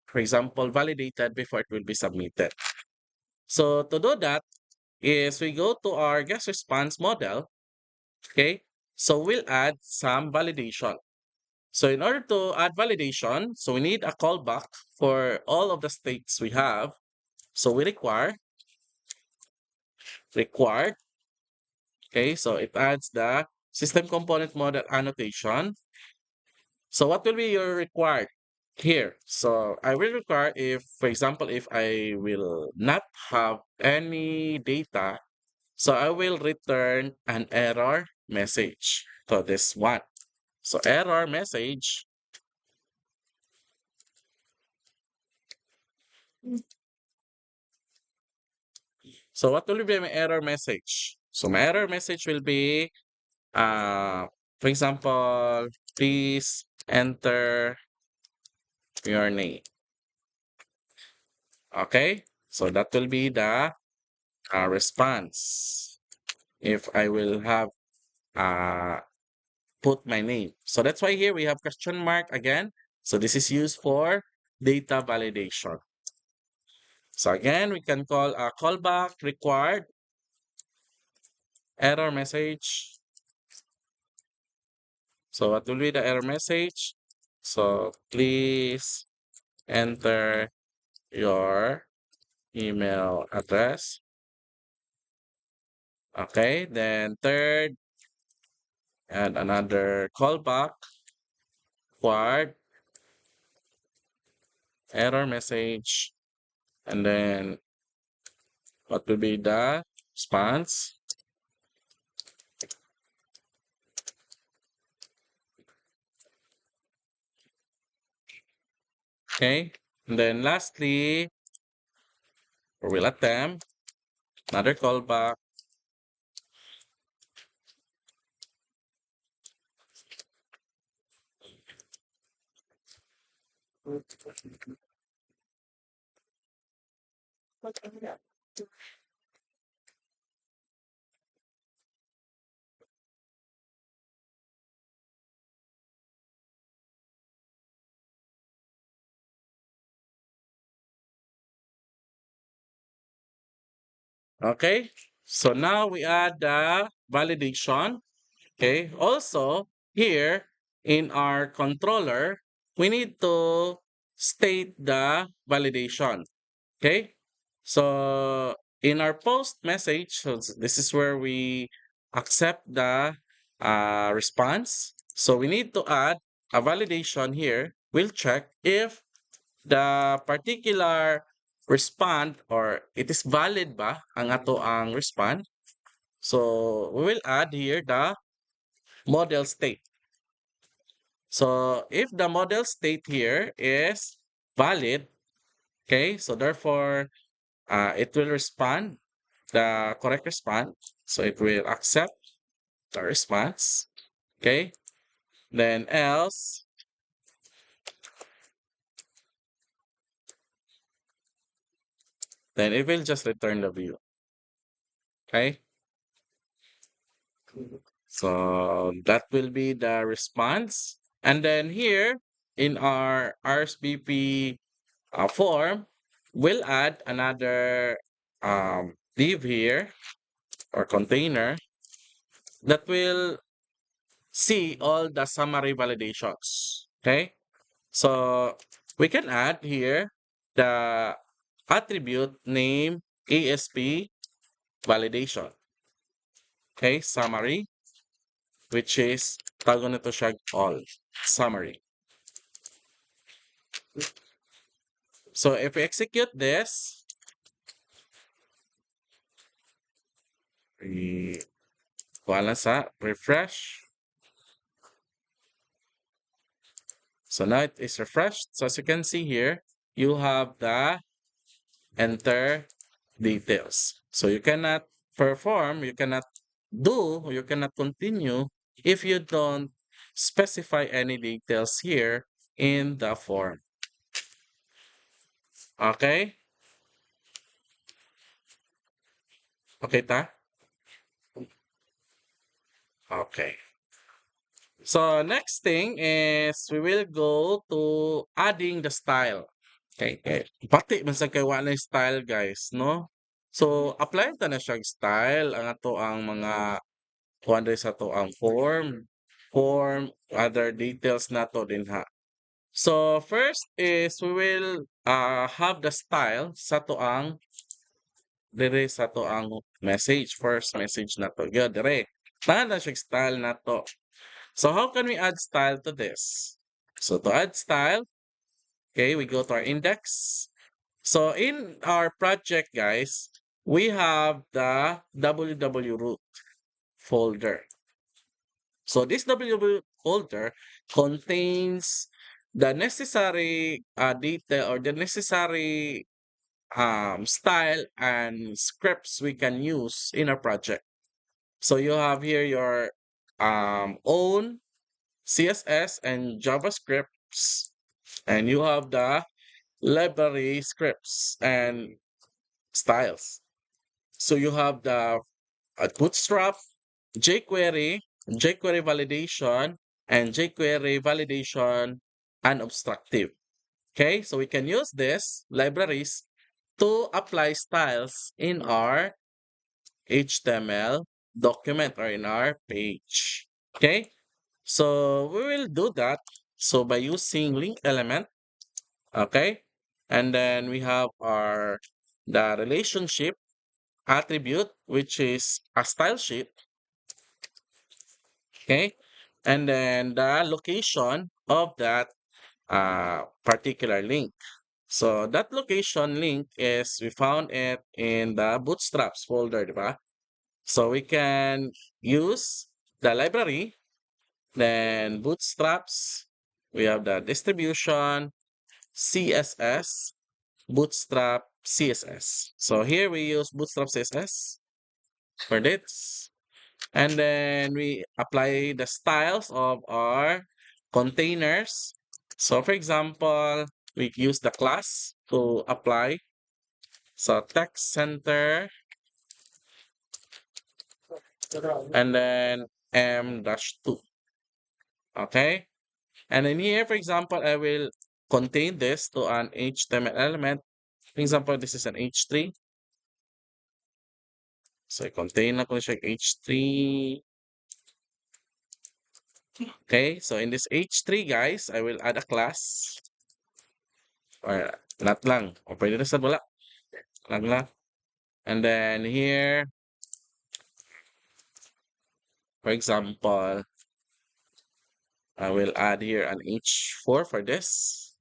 S1: for example, validated before it will be submitted. So to do that is we go to our guest response model. Okay, so we'll add some validation. So in order to add validation, so we need a callback for all of the states we have. So we required, okay, so it adds the system component model annotation. So what will be your required here? So I will require if, for example, if I will not have any data, so I will return an error message. So this one. So error message. So what will be my error message? So my error message will be, for example, please enter your name. Okay, so that will be the response if I will have uh, put my name. So that's why here we have question mark again. So this is used for data validation. So again, we can call a callback required error message. So what will be the error message? So please enter your email address. Okay, then third, and another callback required error message. And then what will be the response? Okay. And then lastly, we will attempt another callback. Okay. So now we add the validation. Okay. Also, here in our controller, we need to state the validation. Okay. So in our post message, so this is where we accept the response. So we need to add a validation here. We'll check if the particular respond or it is valid ba ang ato ang respond. So we will add here the model state. So if the model state here is valid, okay, so therefore it will respond the correct response. So it will accept the response. Okay. Then else, then it will just return the view. Okay. So that will be the response. And then here in our RSVP form, we'll add another div here or container that will see all the summary validations. Okay. So we can add here the attribute name ASP validation. Okay, summary, which is tago nito siya all summary. So if we execute this, wala sa refresh. So now it is refreshed. So as you can see here, you have the enter details. So you cannot perform, you cannot do, you cannot continue if you don't specify any details here in the form. Okay? Okay ta? Okay. So next thing is we will go to adding the style. Okay, okay. Pati man sa kay wala yung style guys, no? So apply ta na siya style ang ato ang mga kuan diri sa to ang form, other details na to din ha. So first is we will have the style sa to ang dire sa to ang message, first message na to. Gyud dire. Tangan na siya style na to. So how can we add style to this? So to add style, okay, we go to our index. So in our project, guys, we have the www root folder. So this www folder contains the necessary data or the necessary style and scripts we can use in our project. So you have here your own CSS and JavaScripts, and you have the library scripts and styles. So you have the Bootstrap, jQuery, jQuery validation, and jQuery validation unobstructive. Okay, so we can use these libraries to apply styles in our HTML document or in our page. Okay, so we will do that. So by using link element, okay, and then we have our the relationship attribute, which is a style sheet, okay, and then the location of that particular link. So that location link is we found it in the bootstraps folder, diba? So we can use the library, then bootstraps, we have the distribution, CSS, bootstrap, CSS. So here we use bootstrap CSS for this. And then we apply the styles of our containers. So for example, we use the class to apply. So text center and then m-2. Okay. And then here, for example, I will contain this to an HTML element. For example, this is an H3. So I contain na ko siya H3. Okay. So in this H3, guys, I will add a class. Or not lang. O pwede na sa wala. Lang lang. And then here, for example, I will add here an H4 for this.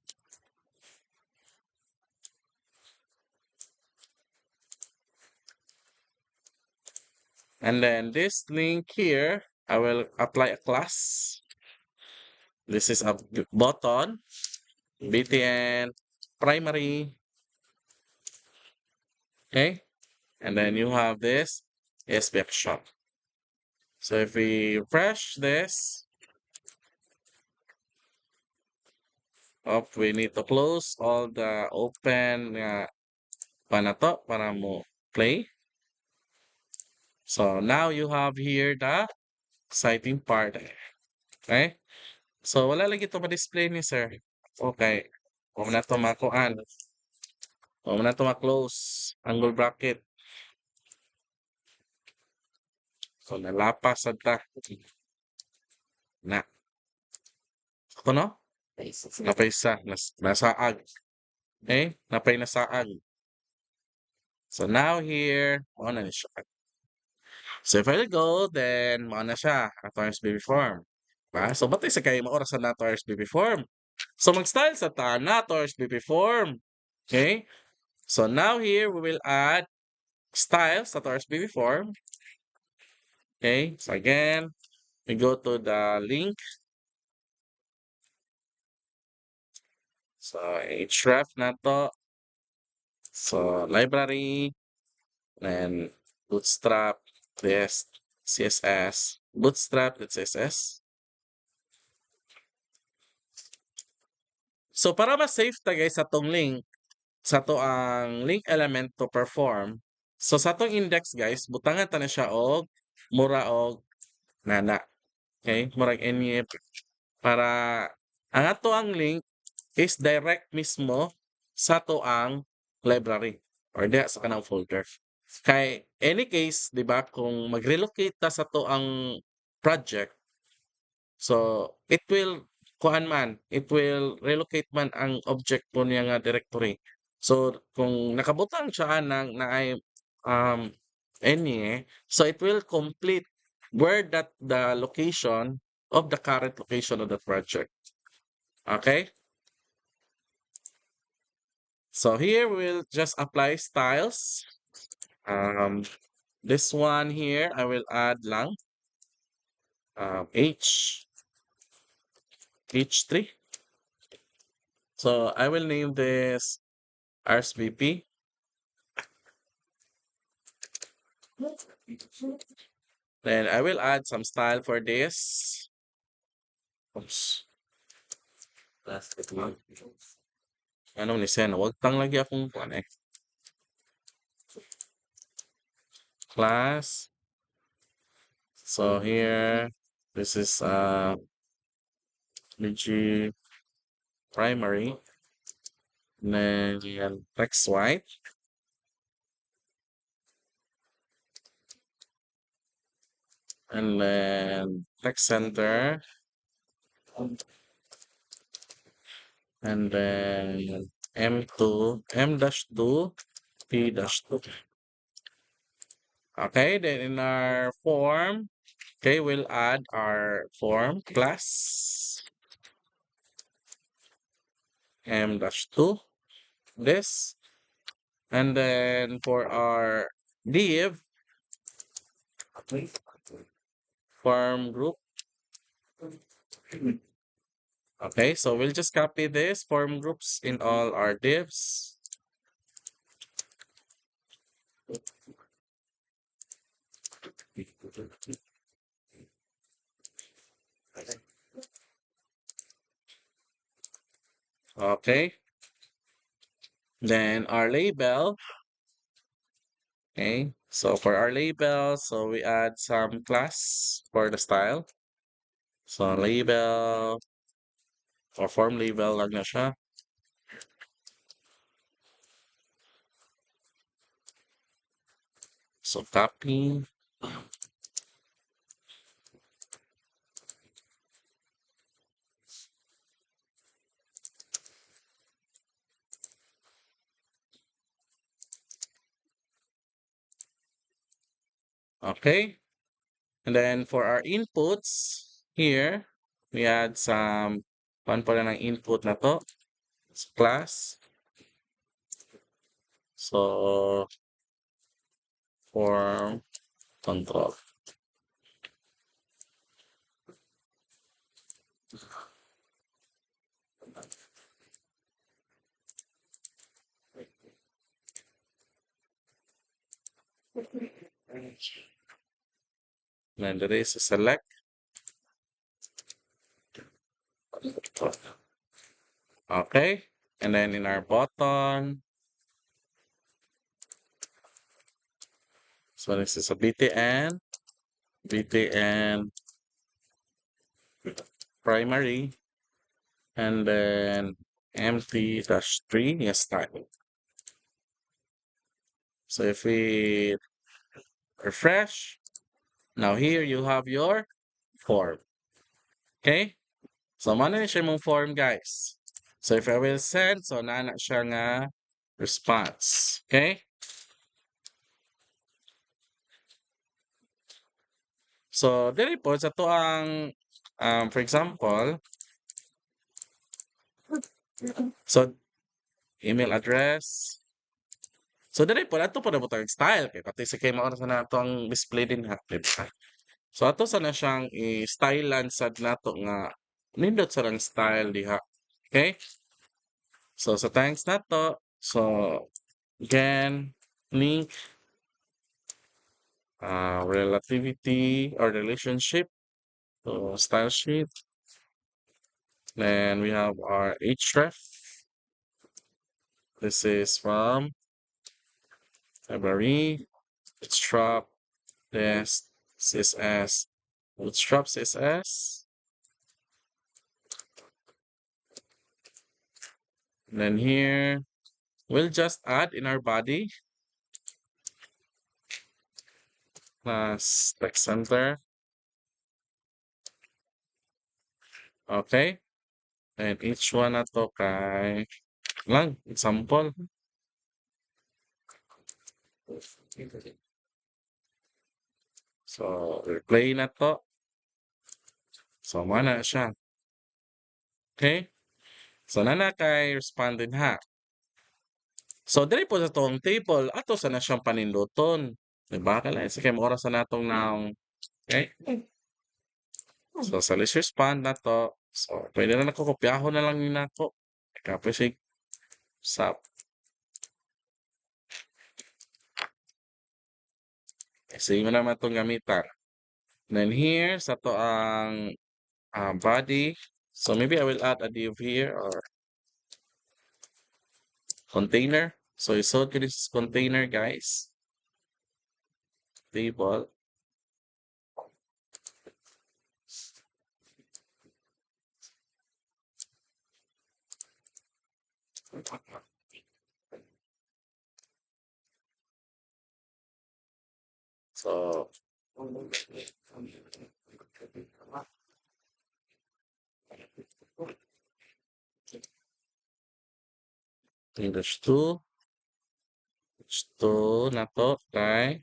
S1: And then this link here, I will apply a class. This is a button, btn, primary. Okay. And then you have this SPF shop. So if we refresh this, we need to close all the open na to para mo play. So now you have here the exciting part. Okay? So wala lagi ito ma-display ni sir. Okay. Huwag na ito makuan. Huwag na ito ma-close. Angle bracket. So nalapas sa ta. Na. Ako no? Napay sa. Nasaag. Okay? Napay nasaag. So now here, na ni siya. So if I go, then na siya. Ato RSVP form. Diba? So batay sa kayo maorasan na ato RSVP form. So mag-style sa ta na ato RSVP form. Okay? So now here we will add styles at RSVP form. Okay, so again, we go to the link. So href na to. So library, and bootstrap, this CSS, bootstrap, that's CSS. So para ma-save ta guys sa tong link, sa to ang link element to perform. So sa tong index guys, butangan ta na siya og mura og nana. Okay, murag any para ang ato ang link is direct mismo sa toang library or diha sa kanang folder. Kay any case, 'di ba, kung mag-relocate ta sa toang project, so it will kuan man, it will relocate man ang object po niya nga directory. So kung nakabutang siya ng naay any so it will complete where that the location of the current location of the project. Okay. So here we'll just apply styles. Um, this one here, I will add lang H3. So I will name this RSVP. Then I will add some style for this. Oops. Ano ni Sen? Wag tang lagi akong kuan eh. Class. So here, this is BG primary. And then text white. And then text center. And then M2, M-2, P-2. Okay, then in our form, okay, we'll add our form class M-2, this. And then for our div, form group. Okay, so we'll just copy this form groups in all our divs. Okay, then our label. Okay, so for our label, so we add some class for the style. So label or form label lang na siya. So copy. Okay. And then for our inputs, here, we add some pan pala ng input na to. So class. So form control. Then there is a select. Okay. And then in our button, so this is a BTN primary, and then MT-3, yes, type. So if we refresh, now here you have your form. Okay? So mana ni siya mong form, guys. So if I will send, so nana siya nga response. Okay? So dili po sa to ang for example, so email address. So dili po ato po na butang style kay pati sa kay mao na nato ang display din ha, di ba? So ato sana siyang i-stylean sad nato nga nindot sa lang style diha. Okay? So sa thanks nato, so again link relativity or relationship. So style sheet. Then we have our href. This is from February. Bootstrap this CSS. Bootstrap CSS. And then here we'll just add in our body plus text center. Okay. And each one na to kay lang example. So, replay na to. So, mana siya. Okay? So, nana kay responded ha. So, dili po sa tong table, ato sa na siyang paninduton. Diba? Kailangan sa kay oras na natong naong. Okay? So, sa list respond na to. So, pwede na nakokopyahon na lang yun ako. Tapos, sa sige mo naman itong gamitan. Then here, sa to ang body. So, maybe I will add a div here or container. So, isod ko this container, guys. Table. So, English 2. Gusto na to kay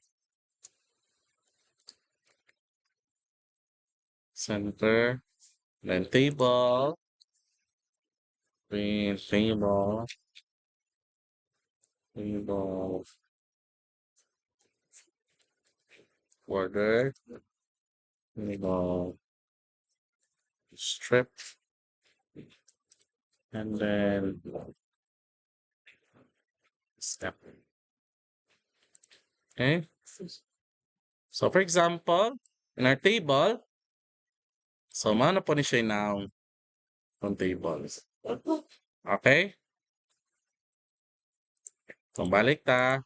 S1: center. Then table. Then table. Table. Order. Table. Strip. And then step. Okay. So, for example, in our table, so mano po ni siya noun from tables. Okay? So, balik ta.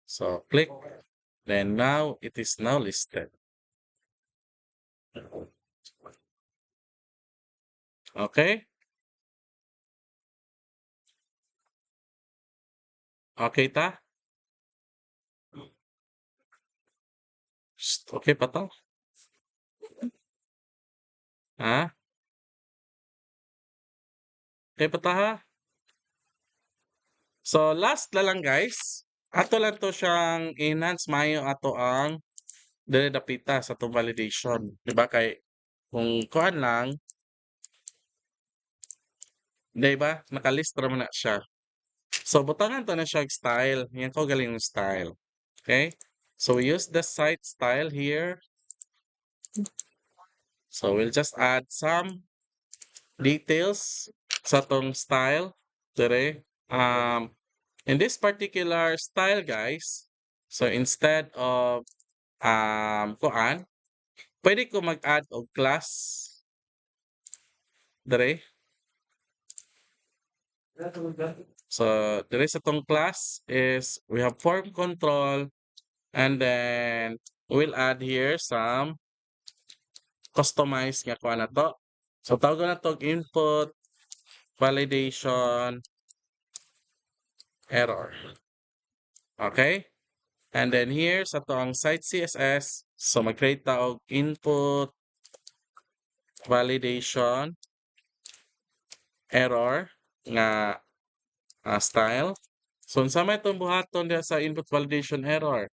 S1: So, click. Then now, it is now listed. Okay? Okay ta? Okay pa to? Ha? Okay pa ta ha? So, last na lang guys. Ato lang to siyang enhance mayo ato ang dili dapita sa to validation. Diba kay kung kuan lang, diba? Nakalist naman na siya. So, butangan to na siya style. Yan ko galing yung style. Okay? So, we use the site style here. So, we'll just add some details sa tong style. Dire. In this particular style, guys, so instead of kuan, pwede ko mag-add og class. Dire. So, dire sa tong class is we have form control and then we'll add here some customized nga kuan na to. So, tawag na to input validation error. Okay? And then here sa to ang site CSS, so mag-create ta og input validation error nga style. So unsa may itong buhaton diha sa input validation error?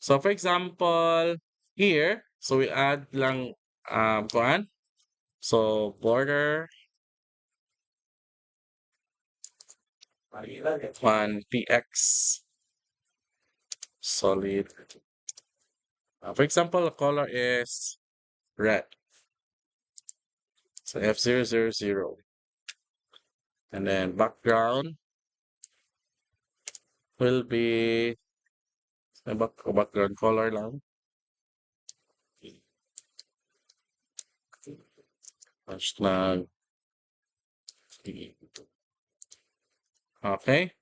S1: So for example, here, so we add lang kuan. So border 1px solid. For example, the color is red. So F000. And then background will be background color lang. Hashtag. Okay.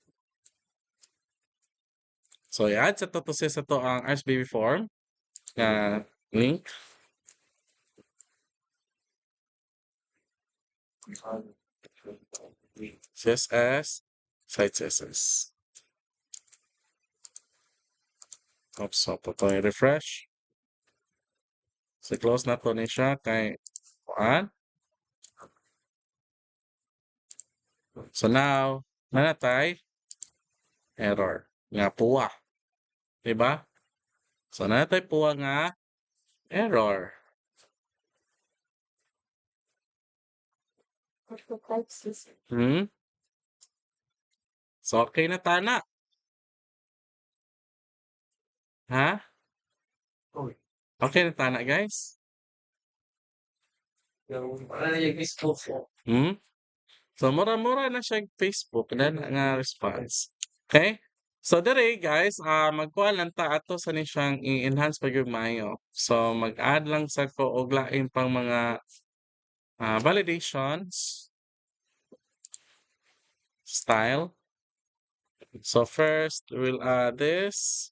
S1: So i-add sa to sa to ang RSVP form na link. CSS, site CSS. Oops, so po itong i-refresh. So close na to ni siya kay kuan. So now, nanatay error. Nga puwa, 'di ba? So natay puwa nga error. Hmm? So okay na tana, ha? Okay na tana guys? Hmm? So mura-mura na siya Facebook na nga response. Okay? So dere guys, magkuha lang ta ato sa ni siyang i-enhance pa gyud maayo. So mag-add lang sa ko og lain pang mga validations, style. So first we'll add this.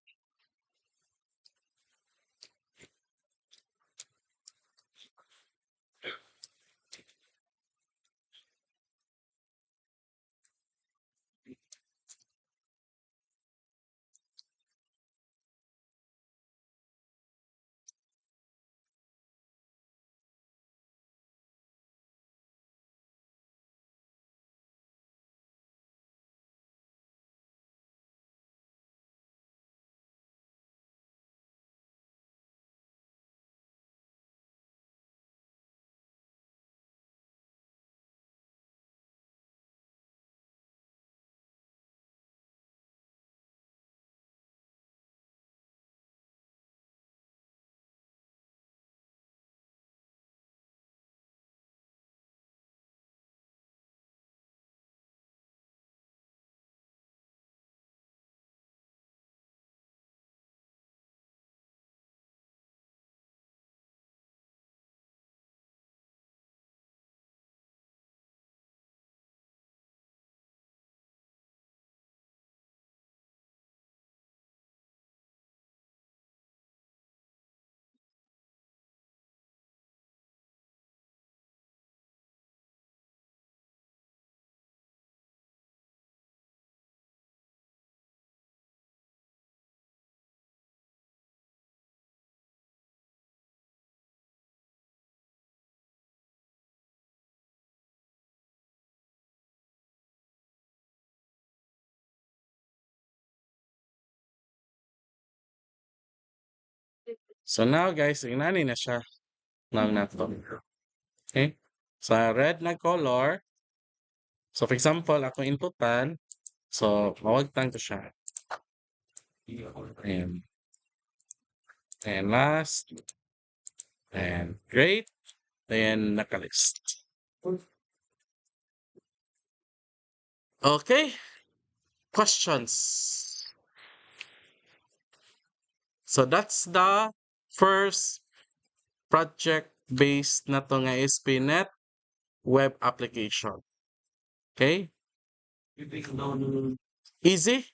S1: So now guys, inani na siya ng nato. Okay? Sa red na color, so for example, ako inputan, so mawagtan ko siya. And, and last, and great, then nakalist. Okay, questions. So that's the first project based na to nga SPNet web application. Okay? Easy?